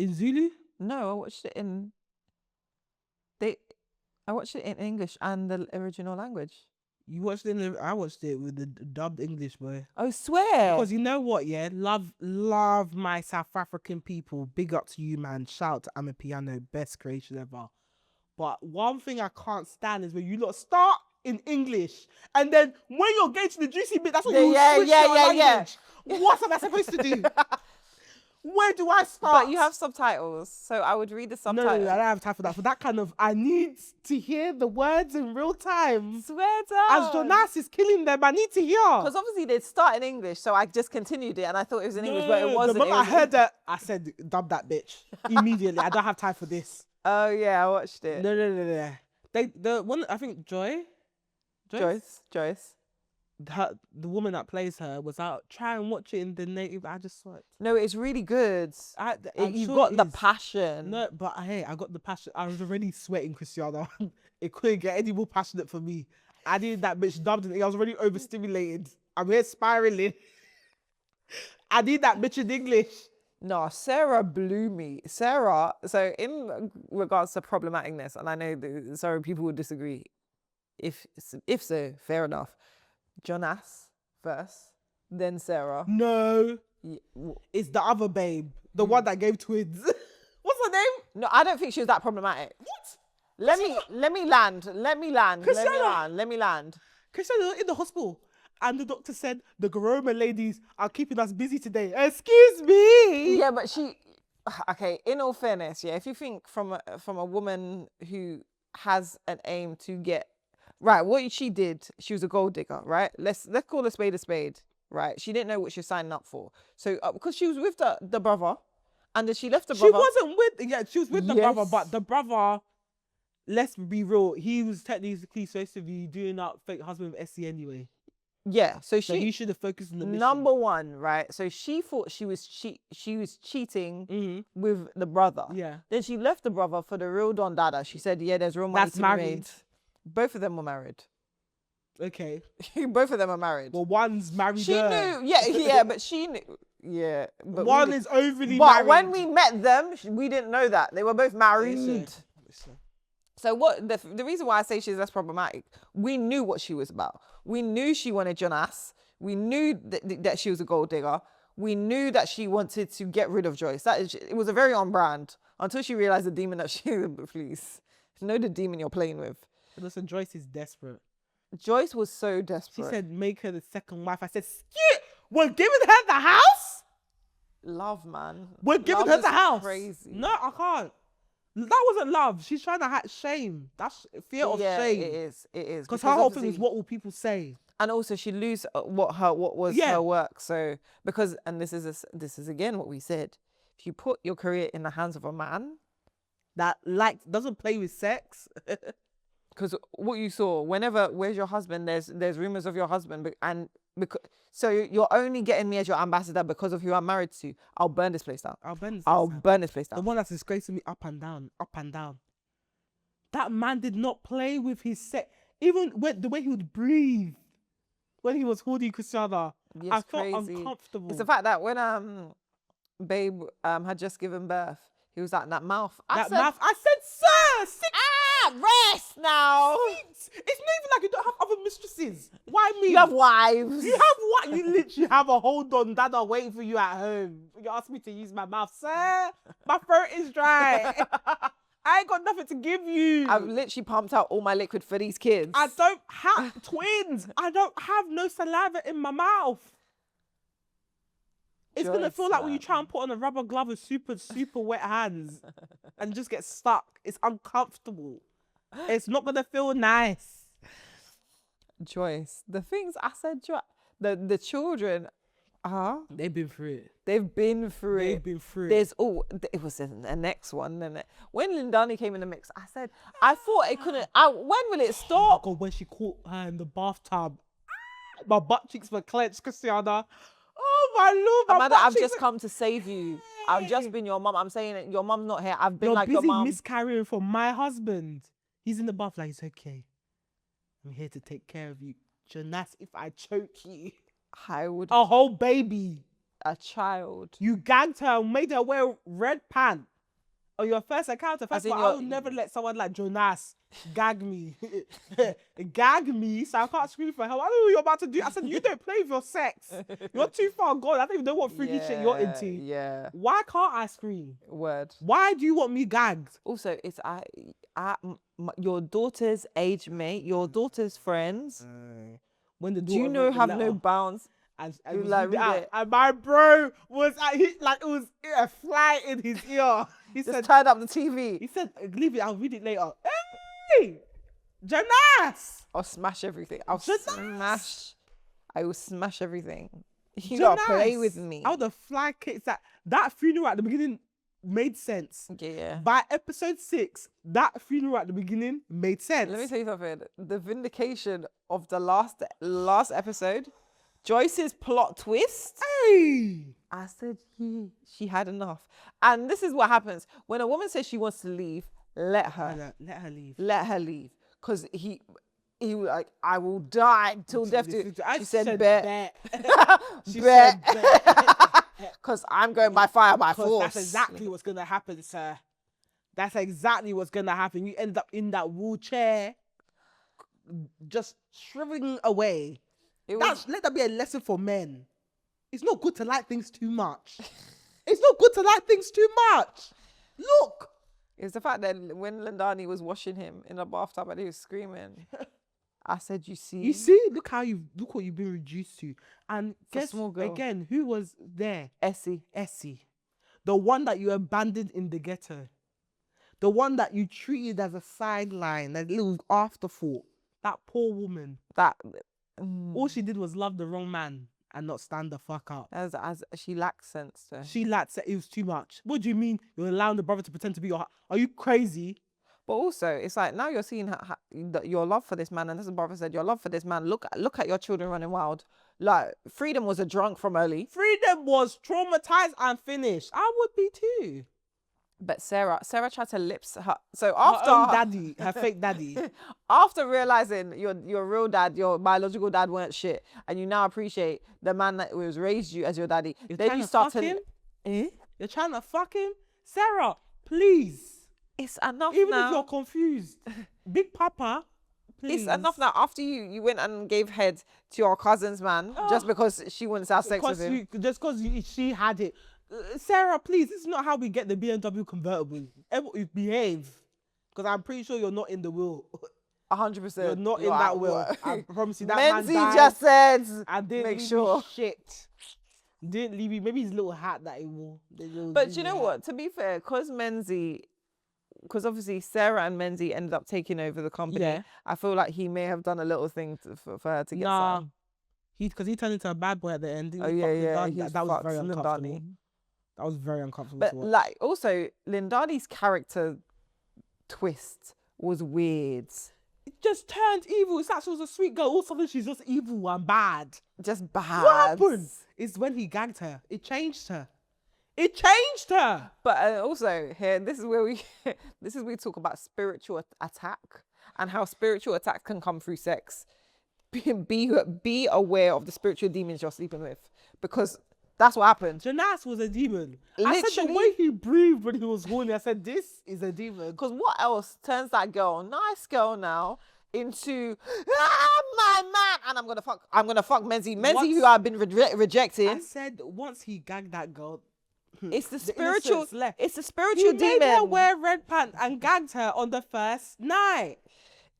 Zulu? No, I watched it in English and the original language. You watched it I watched it with the dubbed English, boy. Oh, swear. Because you know what, yeah? Love my South African people. Big up to you, man. Shout out to Amapiano, best creation ever. But one thing I can't stand is when you lot start in English and then when you're getting to the juicy bit, that's when you switch your language. What am I supposed to do? Where do I start? But you have subtitles, so I would read the subtitles. No, I don't have time for that. For that kind of, I need to hear the words in real time. Swear down. As Jonas is killing them, I need to hear. Because obviously they'd start in English, so I just continued it and I thought it was in English, but it wasn't. The moment I heard that, I said, dub that bitch. Immediately. I don't have time for this. Oh yeah, I watched it. No. The one, I think Joyce. The woman that plays her was out. Try and watch it in the native. I just saw it. No, it's really good. You've sure got the passion. No, but hey, I got the passion. I was already sweating, Cristiano. It couldn't get any more passionate for me. I needed that bitch dubbed in. I was already overstimulated. I'm here spiraling. I need that bitch in English. No, Sarah blew me. Sarah, so in regards to problematicness, and I know that sorry people would disagree. If so, fair enough. Jonas first, then Sarah. No, it's the other babe, the one that gave twins. What's her name? No, I don't think she was that problematic. What? Let me land. Christiana in the hospital, and the doctor said the Garoma ladies are keeping us busy today. Excuse me. Yeah, but okay. In all fairness, yeah, if you think from a woman who has an aim to get right, what she did, she was a gold digger, right? Let's call a spade, right? She didn't know what she was signing up for, so because she was with the brother, and then she left the brother. She wasn't with. She was with the brother, but the brother. Let's be real. He was technically supposed to be doing that fake husband with Essie anyway. Yeah, so he should have focused on the mission. Number one, right? So she thought she was cheating with the brother. Yeah. Then she left the brother for the real Don Dada. She said, "Yeah, there's real money to be made." Both of them were married. Okay. Both of them are married. Well, one's married. She knew. Yeah, but she knew. Yeah, but one is overly married. But when we met them, we didn't know that they were both married. Listen. So what the reason why I say she's less problematic, we knew what she was about. We knew she wanted Jonas. We knew that she was a gold digger. We knew that she wanted to get rid of Joyce. It was a very on brand until she realized the demon that she, please, know the demon you're playing with. Listen, Joyce is desperate. Joyce was so desperate. She said, make her the second wife. I said, skit, we're giving her the house? Love, man. We're giving her the house. Crazy. No, I can't. That wasn't love. She's trying to hide shame. That's fear of shame. It is. Because her whole thing is, what will people say? And also she lose what was her work. So and this is again what we said. If you put your career in the hands of a man that doesn't play with sex, because what you saw, where's your husband? There's rumors of your husband, so you're only getting me as your ambassador because of who I'm married to. I'll burn this place down. I'll burn this place down. The one that's disgracing me up and down. That man did not play with his sex. Even the way he would breathe when he was holding Christiana, I felt uncomfortable. It's the fact that when Babe had just given birth, he was like, that mouth. I said, sir, rest now. It's not even like you don't have other mistresses. Why me? You have wives. You have what? You literally have a hold on dada waiting for you at home. You ask me to use my mouth, sir. My throat is dry. I ain't got nothing to give you. I've literally pumped out all my liquid for these kids. I don't have twins. I don't have no saliva in my mouth. It's going to feel like when you try and put on a rubber glove with super, super wet hands and just get stuck. It's uncomfortable. It's not going to feel nice. Joyce, the things I said, the children, they've been through it. They've been through it. It was the next one. And when Lindani came in the mix, I said, I thought it couldn't, when will it stop? Oh God, when she caught her in the bathtub, my butt cheeks were clenched, Christiana. Oh my Lord, Amanda, I've just come to save you. I've just been your mum. I'm saying it, your mum's not here. I've been like your mum. You're busy miscarrying from my husband. He's in the bath like, it's okay. I'm here to take care of you. Jonas, if I choke you. I would. A whole baby. A child. You gagged her and made her wear red pants. On your first encounter, first of all, I will never let someone like Jonas gag me. Gag me, so I can't scream for help. I don't know what you're about to do. I said, you don't play with your sex. You're too far gone. I don't even know what freaky shit you're into. Yeah. Why can't I scream? Word. Why do you want me gagged? Also, it's your daughter's age mate, your daughter's friends. When the do you know have no bounds? And my bro was it was a fly in his ear. He just turned up the TV. He said, leave it, I'll read it later. Hey! Jonas! I'll smash everything. I will smash everything. You gotta play with me. How the fly kicks that funeral at the beginning made sense. Yeah. By episode 6, that funeral at the beginning made sense. Let me tell you something. The vindication of the last episode, Joyce's plot twist. Hey! I said she had enough. And this is what happens. When a woman says she wants to leave, let her leave. Let her leave. Because he was like, I will die till death do. She said bet. She said bet. because I'm going by fire by force. That's exactly what's going to happen, sir. That's exactly what's going to happen. You end up in that wheelchair, just shriveling away. Let that be a lesson for men. It's not good to like things too much. It's not good to like things too much. Look. It's the fact that when Lindani was washing him in the bathtub and he was screaming, I said, you see? Look what you've been reduced to. And guess small girl. Again, who was there? Essie. The one that you abandoned in the ghetto. The one that you treated as a sideline, a little afterthought. That poor woman. All she did was love the wrong man and not stand the fuck up. As she lacked sense. It was too much. What do you mean you're allowing the brother to pretend to be your... Are you crazy? But also, it's like, now you're seeing your love for this man, and as the brother said, your love for this man, look at your children running wild. Like, Freedom was a drunk from early. Freedom was traumatized and finished. I would be too. But Sarah tried to lips her. So after her fake daddy. After realizing your real dad, your biological dad weren't shit, and you now appreciate the man that was raised you as your daddy, then you start to... You're trying to fuck him? Sarah, please. It's enough Even now. If you're confused. Big Papa, please. It's enough now. After you went and gave head to your cousin's man, just because she wouldn't have sex with him. Just because she had it. Sarah, please, this is not how we get the BMW convertible. Behave. Because I'm pretty sure you're not in the will. 100%. You're not in that will. I promise you that Menzie man died. Just said, I didn't make sure. Shit. Didn't leave you. Maybe his little hat that he wore. But you know what? To be fair, because obviously Sarah and Menzie ended up taking over the company. Yeah. I feel like he may have done a little thing for her to get some. Because he turned into a bad boy at the end. That was very uncomfortable. That was very uncomfortable but to watch. Like, also, Lindani's character twist was weird. It just turned evil. It's like she was a sweet girl. All of a sudden, she's just evil and bad. Just bad. What happened? It's when he gagged her. It changed her. But also, here, this is where we talk about spiritual attack and how spiritual attacks can come through sex. Be aware of the spiritual demons you're sleeping with, because that's what happened. Jonas was a demon. Literally. I said the way he breathed when he was horny, I said, this is a demon. Because what else turns that girl, nice girl now, into my man, and I'm gonna fuck Menzie, who I've been rejecting. I said once he gagged that girl, it's the spiritual demon. He made her wear red pants and gagged her on the first night.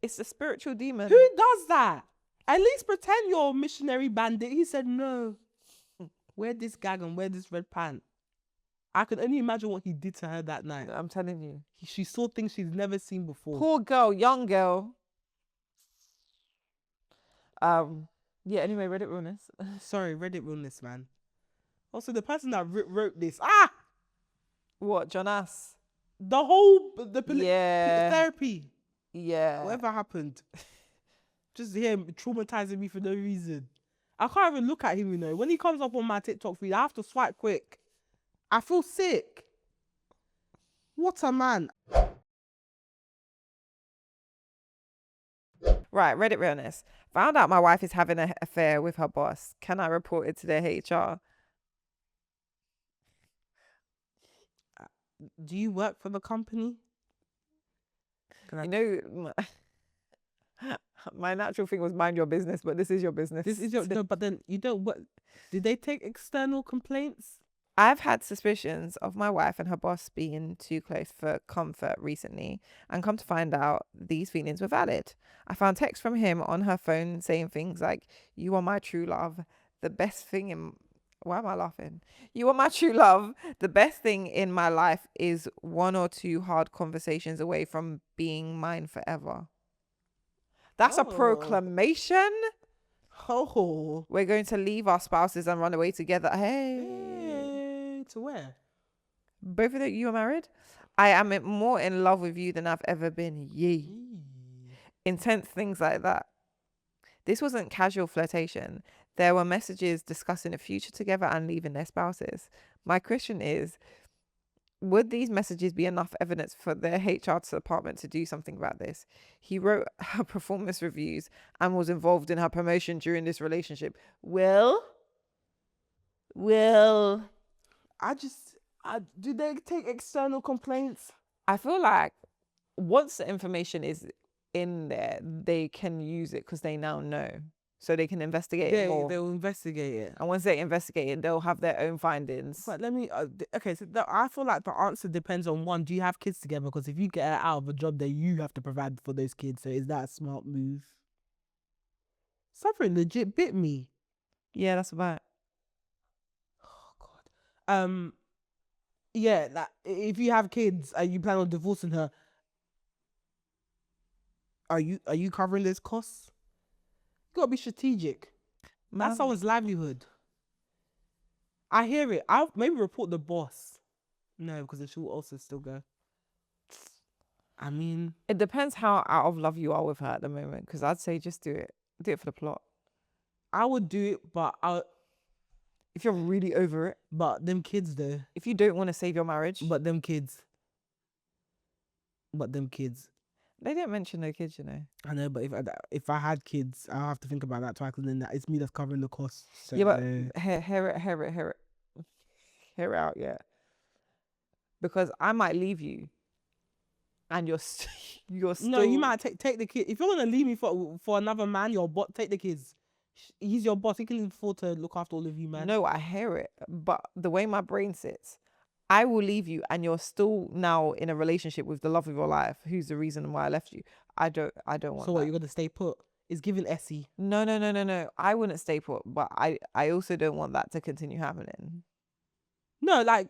It's the spiritual demon. Who does that? At least pretend you're a missionary bandit. He said no. Wear this gag and wear this red pant. I can only imagine what he did to her that night. I'm telling you. She saw things she's never seen before. Poor girl, young girl. Yeah, anyway, Reddit Realness. Sorry, Reddit Realness, man. Also, the person that wrote this. What, Jonas? The whole, therapy. Yeah. Whatever happened. Just him traumatizing me for no reason. I can't even look at him, you know. When he comes up on my TikTok feed, I have to swipe quick. I feel sick. What a man. Right, Reddit Realness. Found out my wife is having an affair with her boss. Can I report it to their HR? Do you work for the company? You know, my natural thing was mind your business, but this is your business. No, but then you don't work. Did they take external complaints? I've had suspicions of my wife and her boss being too close for comfort recently, and come to find out these feelings were valid. I found texts from him on her phone saying things like, "You are my true love, the best thing in..." Why am I laughing? "You are my true love. The best thing in my life is 1 or 2 hard conversations away from being mine forever." That's a proclamation. Oh. We're going to leave our spouses and run away together. Hey. To where? Both of you are married? "I am more in love with you than I've ever been." Yee. Intense things like that. This wasn't casual flirtation. There were messages discussing a future together and leaving their spouses. My question is, would these messages be enough evidence for their HR department to do something about this? He wrote her performance reviews and was involved in her promotion during this relationship. Will, Do they take external complaints? I feel like once the information is in there, they can use it because they now know. So they can investigate it more. They'll investigate it. And once they investigate it, they'll have their own findings. But let me, okay, so I feel like the answer depends on one, do you have kids together? Because if you get out of a job, then you have to provide for those kids. So is that a smart move? Something legit bit me. Yeah, that's about it. Oh, God. Yeah, like, if you have kids and you plan on divorcing her, are you covering those costs? You gotta be strategic. That's someone's livelihood. I hear it. I'll maybe report the boss. No, because it should also still go. I mean, it depends how out of love you are with her at the moment. Because I'd say just do it. Do it for the plot. I would do it, but if you're really over it. But them kids though. If you don't want to save your marriage. But them kids. They didn't mention their kids, you know. I know, but if I had kids, I'll have to think about that twice, because then it's me that's covering the costs. So, yeah, but hear it out, yeah. Because I might leave you, and you're still. No, you might take the kid. If you're gonna leave me for another man, take the kids. He's your boss. He can afford to look after all of you, man. No, I hear it, but the way my brain sits, I will leave you and you're still now in a relationship with the love of your life, who's the reason why I left you. I don't want So what, you're going to stay put? It's giving Essie. No. I wouldn't stay put, but I also don't want that to continue happening. No, like,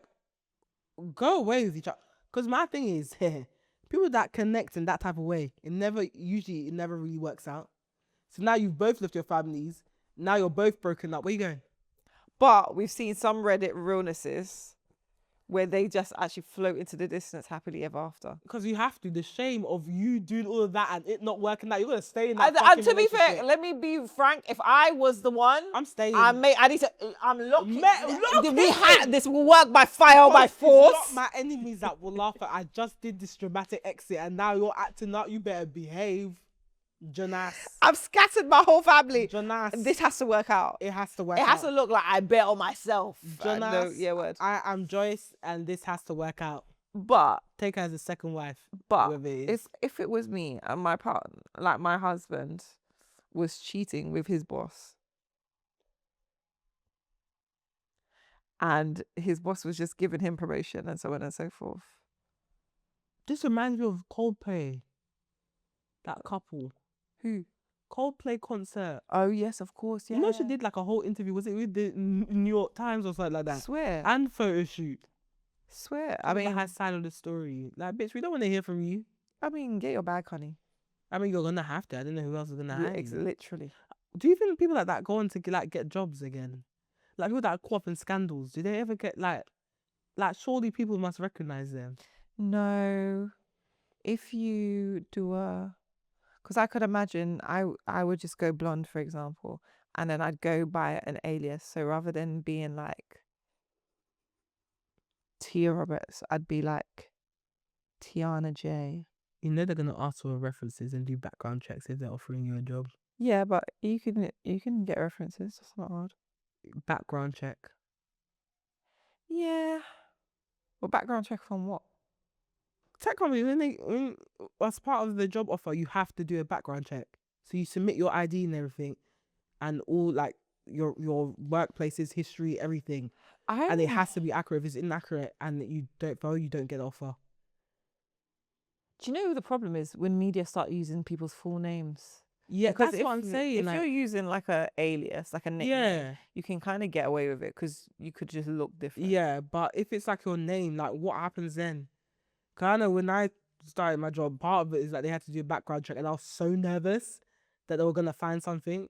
go away with each other. Because my thing is, people that connect in that type of way, it never really works out. So now you've both left your families. Now you're both broken up. Where you going? But we've seen some Reddit realnesses where they just actually float into the distance happily ever after. Because you have to. The shame of you doing all of that and it not working out. You're going to stay in that and to be fair, let me be frank. If I was the one, I'm staying. I'm locking. This will work by fire or by force. It's not my enemies that will laugh at. I just did this dramatic exit and now you're acting up. You better behave. Jonas. I've scattered my whole family. Jonas. This has to work out. It has to work out. It has to look like I bet on myself. Jonas. Word. I am Joyce and this has to work out. But take her as a second wife. But if it was me and my partner, like my husband, was cheating with his boss, and his boss was just giving him promotion and so on and so forth. This reminds me of Coldplay. That couple. Who? Coldplay concert. Oh yes, of course. Yeah. You know she did like a whole interview. Was it with the New York Times or something like that? Swear. And photo shoot. Swear. I mean, her side of the story. Like, bitch, we don't want to hear from you. I mean, get your bag, honey. I mean, you're gonna have to. I don't know who else is gonna hire you. Literally. Do you think people like that go on to get jobs again? Like people that are caught up in scandals. Do they ever get like surely people must recognize them? No. If you do because I could imagine I would just go blonde, for example, and then I'd go by an alias. So rather than being like Tia Roberts, I'd be like Tiana J. You know they're gonna ask for references and do background checks if they're offering you a job. Yeah, but you can get references. It's not hard. Background check. Yeah. Well, background check from what? Tech companies, as part of the job offer, you have to do a background check. So you submit your ID and everything, and all like your workplace's history, everything, and it has to be accurate. If it's inaccurate and you don't fail, you don't get the offer. Do you know the problem is when media start using people's full names? Yeah, because that's what I'm saying. If you're using like a alias, like a nickname, you can kind of get away with it because you could just look different. Yeah, but if it's like your name, like what happens then? Kind of when I started my job, part of it is that they had to do a background check, and I was so nervous that they were gonna find something.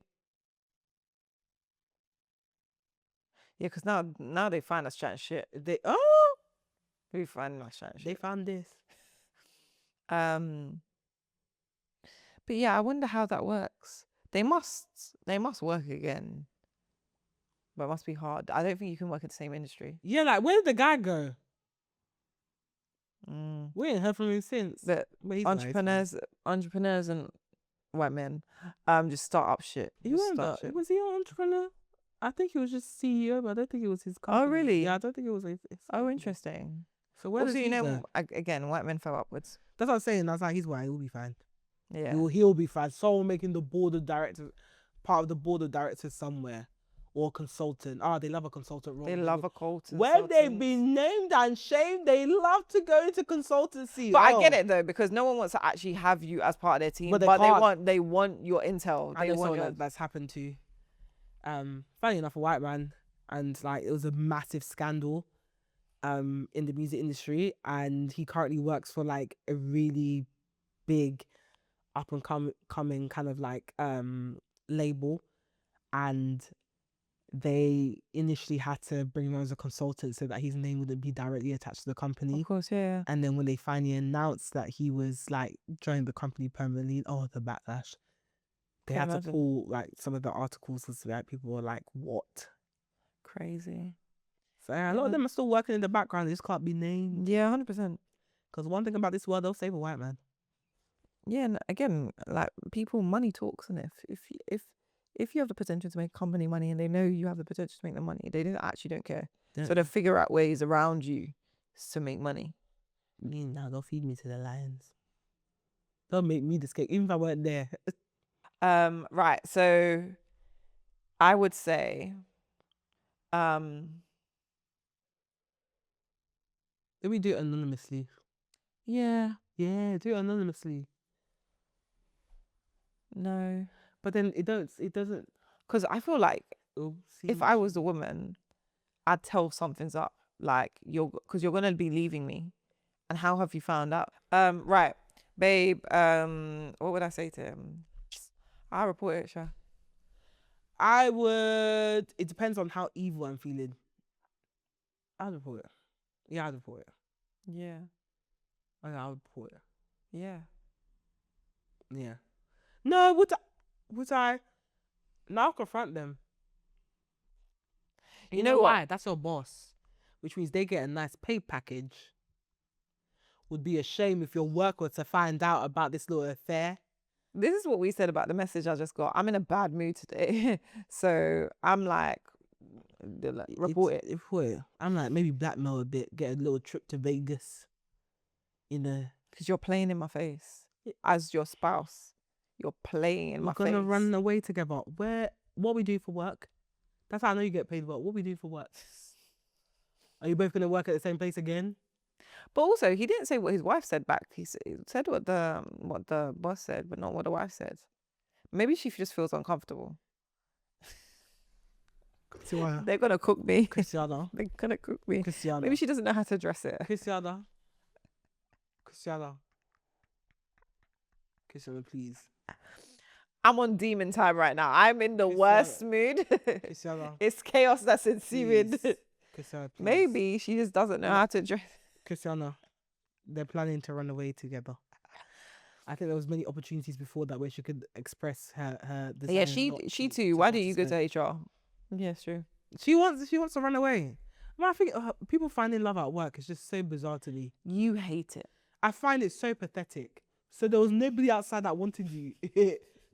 Yeah, because now they find us chatting shit. Who find us chatting shit? They found this. But yeah, I wonder how that works. They must work again, but it must be hard. I don't think you can work in the same industry. Yeah, like where did the guy go? We ain't heard from him since. But entrepreneurs and white men, just start up shit. Was he an entrepreneur? I think he was just CEO, but I don't think it was his company. Oh, really? Yeah, I don't think it was his Oh, interesting. So where Also, does he go? again, white men fell upwards. That's what I'm saying. I was like, he's white. He'll be fine. Yeah. He'll be fine. Someone making the board of directors, part of the board of directors somewhere, or consultant. They love a consultant role. They love a consultant. When they've been named and shamed, they love to go into consultancy. But I get it though, because no one wants to actually have you as part of their team. But they want your intel. They want that's happened to. Funny enough, a white man, and like it was a massive scandal in the music industry, and he currently works for like a really big up and coming kind of like label, and they initially had to bring him on as a consultant so that his name wouldn't be directly attached to the company. Of course, yeah. And then when they finally announced that he was like joined the company permanently, the backlash. They had to pull like some of the articles because like people were like, "What?" Crazy. So a lot of them are still working in the background. They just can't be named. Yeah, 100%. Because one thing about this world, they'll save a white man. Yeah, and again, like money talks, and if you have the potential to make company money, and they know you have the potential to make the money, they don't care. So they'll figure out ways around you to make money. Now they'll feed me to the lions. They'll make me the scapegoat, even if I weren't there. Right. So I would say, let me do it anonymously. Yeah, do it anonymously. No, but then it doesn't. Because I feel like if I was a woman, I'd tell something's up. Like because you're gonna be leaving me, and how have you found out? Right, babe. What would I say to him? I'll report it, sure. I would. It depends on how evil I'm feeling. I'll report it. Yeah, I'll report it. Yeah. I'll report it. Yeah. Yeah. No, would I? Now I'll confront them. You know why? That's your boss, which means they get a nice pay package. Would be a shame if your work were to find out about this little affair. This is what we said about the message I just got. I'm in a bad mood today. So I'm like, report it. I'm like, maybe blackmail a bit, get a little trip to Vegas. Because you're playing in my face. As your spouse, you're playing in my face. We're going to run away together. What we do for work? That's how I know you get paid well. What we do for work? Are you both going to work at the same place again? But also, he didn't say what his wife said back. He said what the boss said, but not what the wife said. Maybe she just feels uncomfortable. They're going to cook me. Cristiano. They're going to cook me. Cristiano. Maybe she doesn't know how to dress it. Cristiano, please. I'm on demon time right now. I'm in the worst mood. It's chaos that's ensuing. Maybe she just doesn't know how to dress. Cristiano, they're planning to run away together. I think there was many opportunities before that where she could express her desire. Yeah, she too. Why don't you go to HR? Yeah, it's true. She wants to run away. I think people finding love at work is just so bizarre to me. You hate it. I find it so pathetic. So there was nobody outside that wanted you.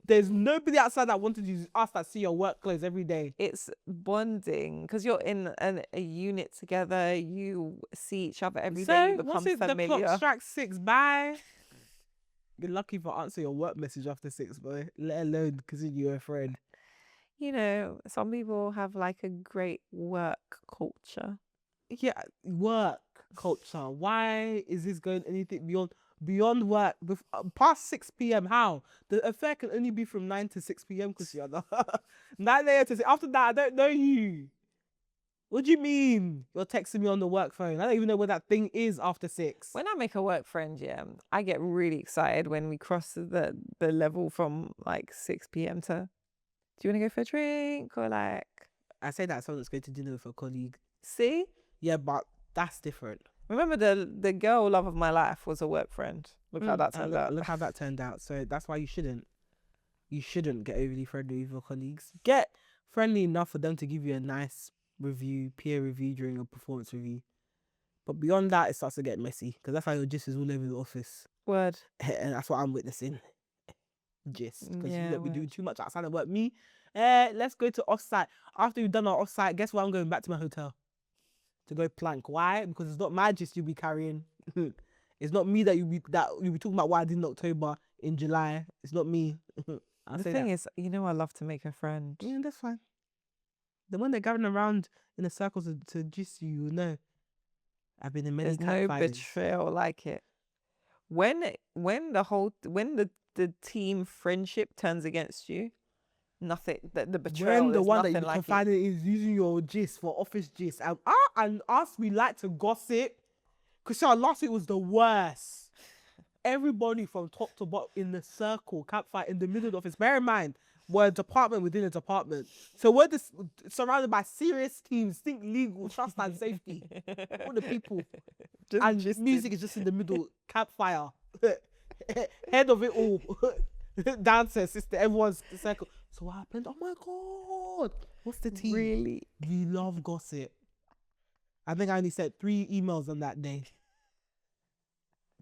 There's nobody outside that wanted you. Us that see your work clothes every day. It's bonding because you're in a unit together. You see each other every day. You become familiar. The clock strikes 6. Bye. You're lucky if I answer your work message after 6, boy. Let alone because you're a friend. Some people have like a great work culture. Yeah, work culture. Why is this going anything beyond work? Past 6 p.m. How? The affair can only be from 9 to 6 p.m. Cristiano. 9 a.m. to 6. After that, I don't know you. What do you mean? You're texting me on the work phone. I don't even know where that thing is after 6. When I make a work friend, I get really excited when we cross the level from like 6 p.m. to, do you want to go for a drink? Or like, I say that someone's going to dinner with a colleague. See? Yeah, but that's different. Remember the girl love of my life was a work friend. Look how that turned out. Look how that turned out. So that's why you shouldn't get overly friendly with your colleagues. Get friendly enough for them to give you a nice review, peer review during a performance review. But beyond that, it starts to get messy because that's how your gist is all over the office. Word. And that's what I'm witnessing. Gist. Because you don't be doing too much outside of work. Me, let's go to offsite. After we've done our offsite, guess what? I'm going back to my hotel to go plank. Why? Because it's not my gist you'll be carrying. It's not me that you'll be talking about what I did in October, in July. It's not me. The thing is, you know, I love to make a friend. Yeah, that's fine. Then when they're gathering around in a circle to gist you, you know. I've been in many There's no betrayal like it. When the team friendship turns against you, nothing. The betrayal. When the one that you like confided is using your gist for office gist, and us, we like to gossip. Because last week was the worst. Everybody from top to bottom in the circle, campfire in the middle of the office. Bear in mind, we're a department within a department. So we're surrounded by serious teams, think legal, trust and safety. All the people. And music is just in the middle, campfire. Head of it all. Dancer, sister, everyone's the circle. So what happened? Oh my God. What's the tea? Really? We love gossip. I think I only sent 3 emails on that day.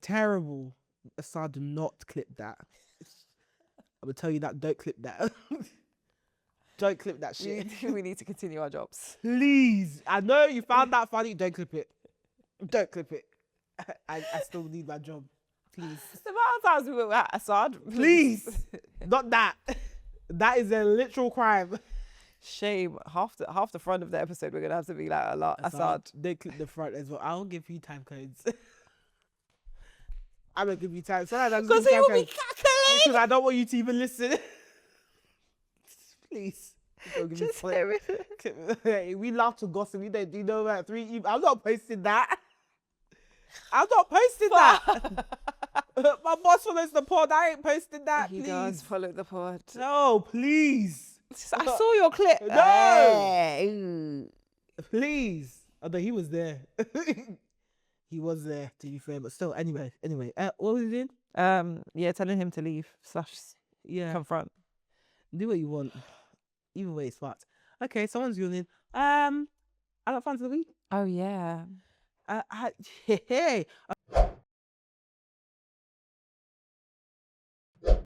Terrible. Asad, do not clip that. I'm going to tell you that, don't clip that. Don't clip that shit. We need to continue our jobs. Please. I know you found that funny. Don't clip it. Don't clip it. I still need my job. Please. The amount of times we were at Assad. Please. Not that. That is a literal crime. Shame. Half the front of the episode we're gonna have to be like a lot. Assad. They clip the front as well. I'll give you time codes. I'm gonna give you time. Because he will be cackling. Because I don't want you to even listen. Please. Just we love to gossip. We don't do no about 3 emails. I'm not posting that. I'm not posting that. My boss follows the pod. I ain't posting that. He please. does follow the pod. No, please. I saw your clip. No. Hey. Please. Although he was there. He was there, to be fair. But still, anyway. What was he doing? Yeah, telling him to leave / confront. Do what you want. Either way, it's fucked. Okay, someone's yawning. Adult fans of the week. Oh yeah. Hey.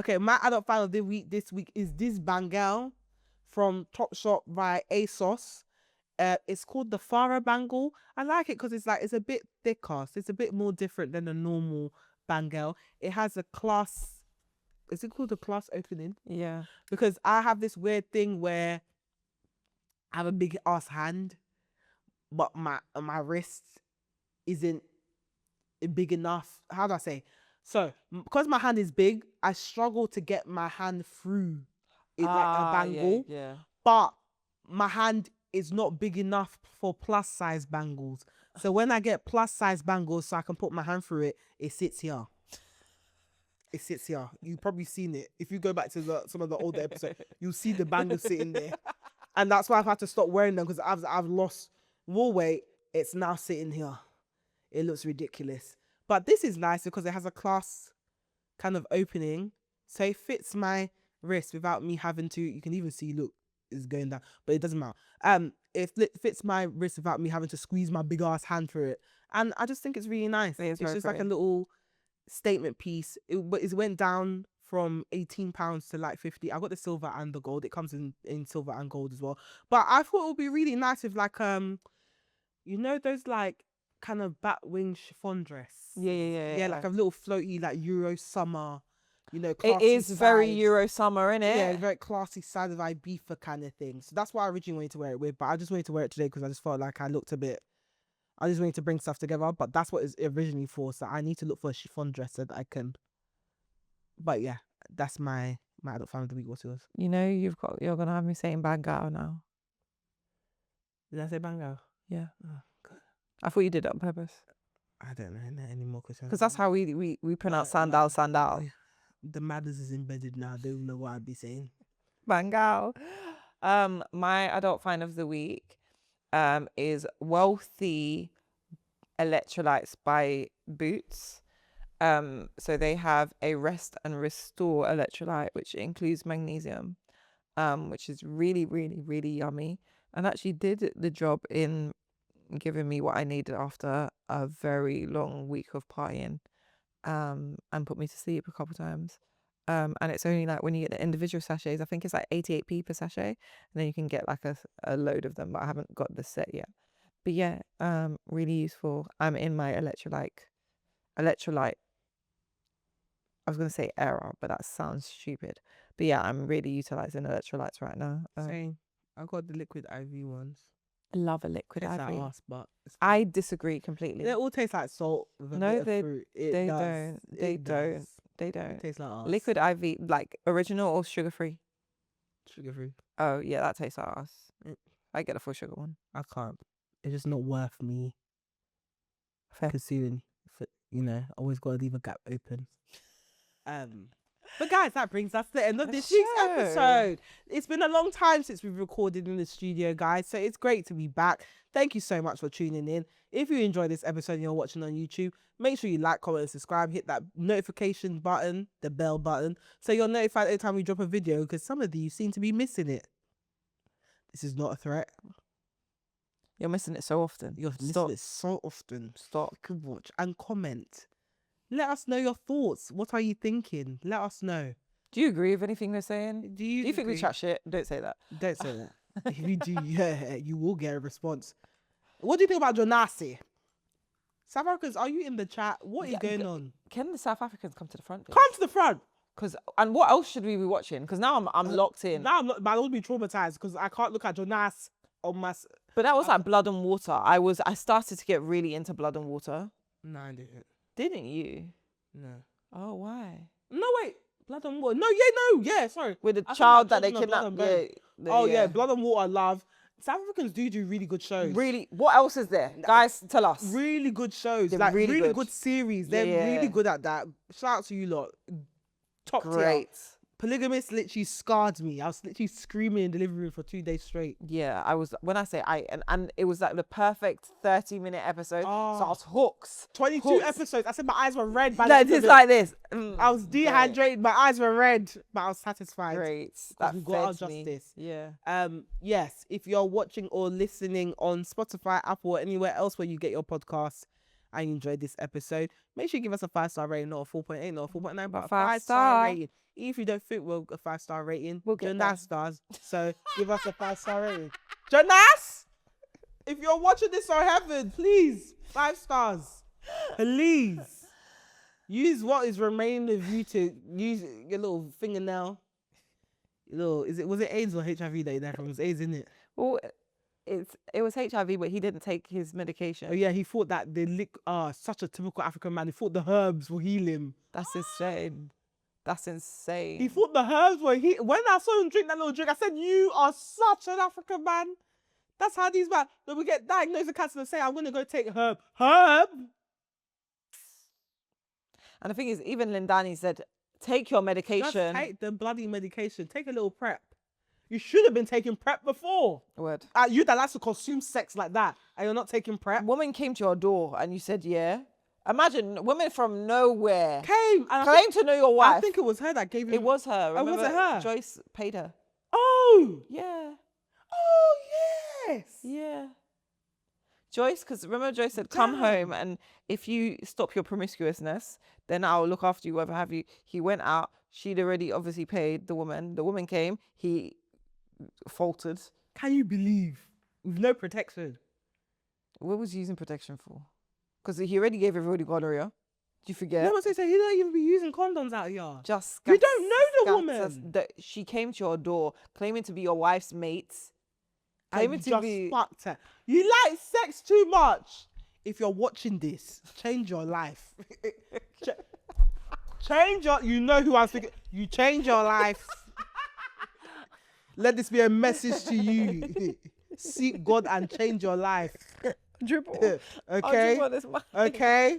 Okay, my adult fan of the week this week is this bangle from Topshop by ASOS. It's called the Farah bangle. I like it because it's a bit thicker. So it's a bit more different than a normal bangle. It has a class. Is it called a class opening? Yeah. Because I have this weird thing where I have a big ass hand, but my wrist isn't big enough. How do I say? So because my hand is big, I struggle to get my hand through it like a bangle. Yeah. But my hand is not big enough for plus size bangles. So when I get plus size bangles so I can put my hand through it, it sits here. It sits here. You've probably seen it. If you go back to some of the older episodes, you'll see the bangle sitting there. And that's why I've had to stop wearing them because I've lost more weight. It's now sitting here. It looks ridiculous. But this is nice because it has a class kind of opening. So it fits my wrist without me having to, you can even see, look, it's going down. But it doesn't matter. It fits my wrist without me having to squeeze my big ass hand through it. And I just think it's really nice. It's just like a little statement piece. It went down from £18 to like 50. I got the silver and the gold. It comes in silver and gold as well. But I thought it would be really nice if like you know those like kind of bat wing chiffon dress. Yeah, like a little floaty like Euro summer, you know, it is very Euro summer, isn't it? Yeah, very classy side of Ibiza kind of thing. So that's why I originally wanted to wear it with, but I just wanted to wear it today because I just felt like I looked a bit, I just wanted to bring stuff together, but that's what it's originally for. So I need to look for a chiffon dress so that I can. But yeah, that's my adult fan of the week. What's yours? You know, you're gonna have me saying bangao now. Did I say bangao? Yeah. Oh, good. I thought you did it on purpose. I don't know any more questions. Because that's how we pronounce sandal. The madness is embedded now. I don't know what I'd be saying. Bangao. My adult find of the week is Wealthy Electrolytes by Boots. So they have a rest and restore electrolyte, which includes magnesium, which is really, really, really yummy, and actually did the job in giving me what I needed after a very long week of partying, and put me to sleep a couple times. And it's only like when you get the individual sachets, I think it's like 88p per sachet, and then you can get like a load of them, but I haven't got the set yet. But yeah, really useful. I'm in my electrolyte. I was gonna say error, but that sounds stupid. But yeah, I'm really utilizing electrolytes right now. Same. I got the liquid IV ones. I love a liquid IV. Like us, but I disagree completely. They all taste like salt with a bit of fruit. They don't. They don't. It tastes like us. Liquid IV, like original or sugar free? Sugar free. Oh yeah, that tastes like us. I get a full sugar one. I can't. It's just not worth me pursuing. Always got to leave a gap open. But guys, that brings us to the end of this week's episode. It's been a long time since we've recorded in the studio, guys, so it's great to be back. Thank you so much for tuning in. If you enjoyed this episode and you're watching on YouTube, make sure you like, comment, and subscribe. Hit that notification button, the bell button, so you're notified every time we drop a video, because some of you seem to be missing it. This is not a threat. You're missing it so often. Stop. Watch and comment. Let us know your thoughts. What are you thinking? Let us know. Do you agree with anything they're saying? Do you think we chat shit? Don't say that. Don't say that. If you do, yeah, you will get a response. What do you think about Jonasi? South Africans, are you in the chat? What is going on? Can the South Africans come to the front, please? Come to the front. And what else should we be watching? Because now I'm locked in. Now I will be traumatized because I can't look at Jonas on my. But that was like Blood and Water. I started to get really into Blood and Water. No, I didn't. Didn't you? No. Oh, why? No, wait. Blood and Water. Yeah, sorry. With the child that they kidnapped. Blood and Water, love. South Africans do really good shows. Really? What else is there? Guys, tell us. Really good shows. They're like really good series. They're really good at that. Shout out to you lot. Top tier. Polygamist literally scarred me. I was literally screaming in the living room for 2 days straight. Yeah, I was. When I say and it was like the perfect 30-minute episode. So I was hooked. 22 episodes. I said my eyes were red. Just like this. I was dehydrated. My eyes were red, but I was satisfied. Great. That got our justice. Yeah. Yes. If you're watching or listening on Spotify, Apple, or anywhere else where you get your podcasts, and you enjoyed this episode, make sure you give us a 5-star rating, not a 4.8, not a 4.9, but a 5-star rating. If you don't think we'll a 5-star rating, we'll get Jonas stars. So give us a 5-star rating. Jonas, if you're watching this on Heaven, please 5 stars. Please use what is remaining of you to use your little fingernail. Was it AIDS or HIV that you had? It was AIDS, isn't it? Well, it was HIV, but he didn't take his medication. Oh yeah, he thought that such a typical African man. He thought the herbs will heal him. That's insane. That's insane. He thought the herbs were heal. When I saw him drink that little drink, I said, "You are such an African man." That's how these men, when we get diagnosed with cancer, they say, "I'm gonna go take herb." And the thing is, even Lindani said, "Take your medication." Just take the bloody medication. Take a little prep. You should have been taking prep before. Word. You that likes to consume sex like that, and you're not taking prep. Woman came to your door and you said, yeah. Imagine women from nowhere claim to know your wife. I think it was her that gave him. It was her. Remember, was it her? Joyce paid her. Oh. Yeah. Oh, yes. Yeah. Joyce, because remember Joyce said, come home and if you stop your promiscuousness, then I'll look after you, whatever have you. He went out. She'd already obviously paid the woman. The woman came. He faltered. Can you believe? With no protection. What was he using protection for? Because he already gave everybody gonorrhea. Do you forget? No, he don't even be using condoms out here. You don't know the woman. She came to your door claiming to be your wife's mate. Claiming to be... fucked her. You like sex too much. If you're watching this, change your life. You know who I'm speaking. You change your life. Let this be a message to you. Seek God and change your life. Dribble. Okay. Okay.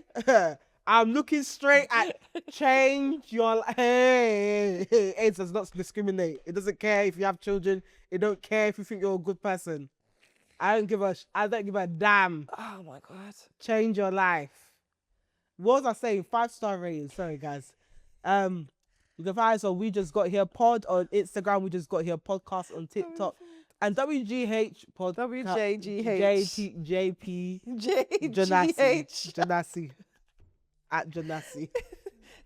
I'm looking straight at change your life. Hey, AIDS does not discriminate. It doesn't care if you have children. It don't care if you think you're a good person. I don't give a damn. Oh my God. Change your life. What was I saying? 5-star rating. Sorry, guys. You can find us on We Just Got Here Pod on Instagram. We Just Got Here Podcast on TikTok. And WGH Pod. WJGH. JP. Jonasi. Jonasi. At Jonasi.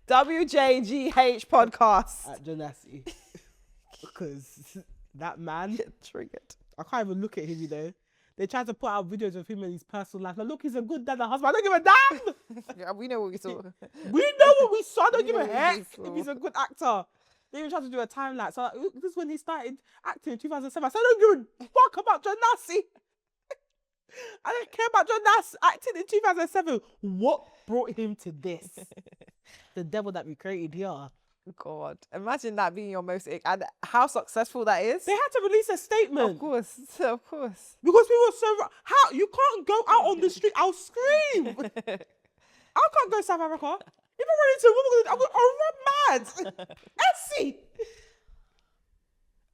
WJGH podcast. At Janassi. Because that man. Get triggered. I can't even look at him, you know. They tried to put out videos of him and his personal life. Like, look, he's a good dad and husband. I don't give a damn. Yeah, we know what we saw. We know what we saw. I don't give a heck if he's a good actor. They even tried to do a time lapse. So this is when he started acting in 2007. I said, I don't give a fuck about John Nassi. I don't care about John Nass acting in 2007. What brought him to this? The devil that we created here. God, imagine that being your most and how successful that is. They had to release a statement. Of course. Because we were so how you can't go out on the street. I'll scream. I can't go to South Africa. If I'm ready to, I'll run mad. Essie.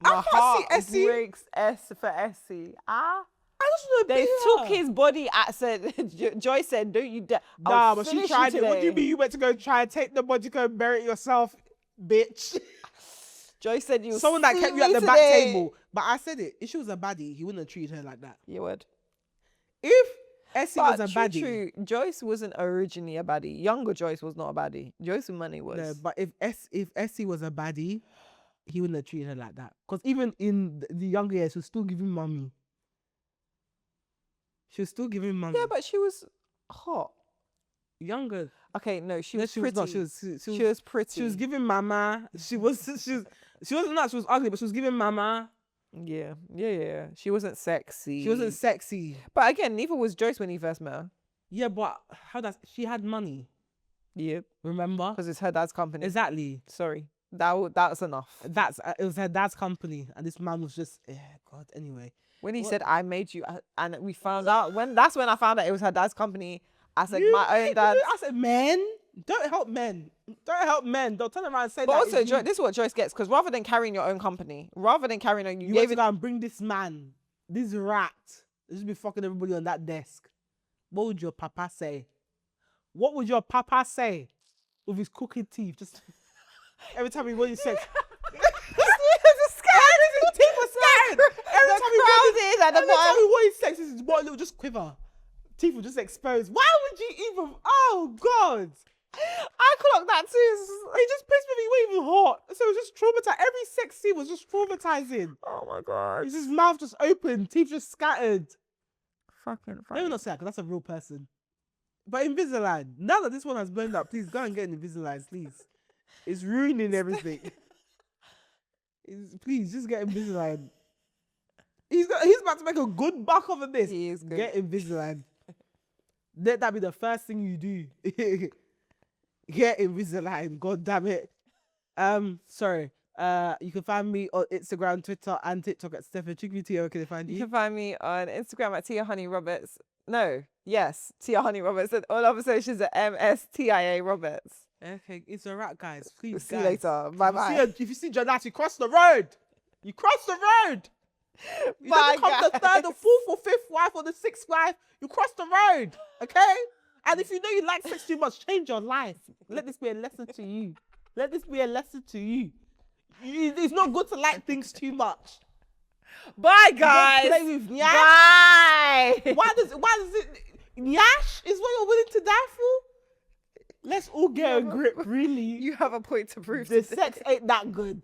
My heart breaks S for Essie. I just know they took his body. Joy said, "Don't you dare." Nah, but she tried it. What do you mean you went to go try and take the body, go and bury it yourself, bitch? Joy said you. Someone that kept you at the back table. But I said it. If she was a baddie, he wouldn't have treated her like that. You would. If Essie was a baddie. True. Joyce wasn't originally a baddie. Younger Joyce was not a baddie. Joyce with money was. No, but if Essie was a baddie, he wouldn't have treated her like that. Because even in the younger years, she was still giving mommy. She was still giving money. Yeah, but she was hot. Younger. Okay, no, she was pretty. Was not. She was pretty. She was giving mama. She wasn't not. She was ugly, but she was giving mama. Yeah. She wasn't sexy. She wasn't sexy. But again, neither was Joyce when he first met her. Yeah, but she had money. Yep. Remember? Because it's her dad's company. Exactly. Sorry. That's enough. It was her dad's company, and this man was just God. Anyway. When he said, I made you, and we found out, that's when I found out it was her dad's company. I said, my own dad. I said, men, don't help men. Don't help men. Don't turn around and say but that. But also, this is what Joyce gets, because rather than carrying your own company, you gave it to go and bring this man, this rat, just be fucking everybody on that desk. What would your papa say? What would your papa say with his crooked teeth? Just every time he wants sex. Teeth were scared. Every time he wanted sex, his body would just quiver. Teeth would just expose. Why would you even? Oh God! I clocked that too. It just pissed me. He wasn't even hot, so it was just traumatized. Every sex scene was just traumatizing. Oh my God! His mouth just open, teeth just scattered. Fucking. Let me not say that because that's a real person. But Invisalign. Now that this one has blown up, please go and get an Invisalign, please. It's ruining everything. Please just get Invisalign. He's about to make a good buck off of this. He is good. Get Invisalign. Let that be the first thing you do. Get Invisalign. God damn it. Sorry. You can find me on Instagram, Twitter, and TikTok at Steph. Where can they find you? You can find me on Instagram at Tia Honey Roberts. Tia Honey Roberts, and all other socials at MSTIA Roberts. Okay, it's a wrap, guys. Please, we'll see you later. Bye-bye. If you see Janat, you cross the road. You cross the road. You don't become the third, the fourth, or fifth wife, or the sixth wife. You cross the road, okay? And if you know you like sex too much, change your life. Let this be a lesson to you. Let this be a lesson to you. It's not good to like things too much. Bye, guys. Play with Nyash. Bye. Why does it? Nyash is what you're willing to die for? Let's all get a grip, really. You have a point to prove. The sex ain't that good.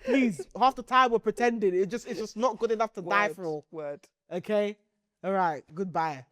Please, half the time we're pretending. It's just not good enough to die for. Word. Okay? All right. Goodbye.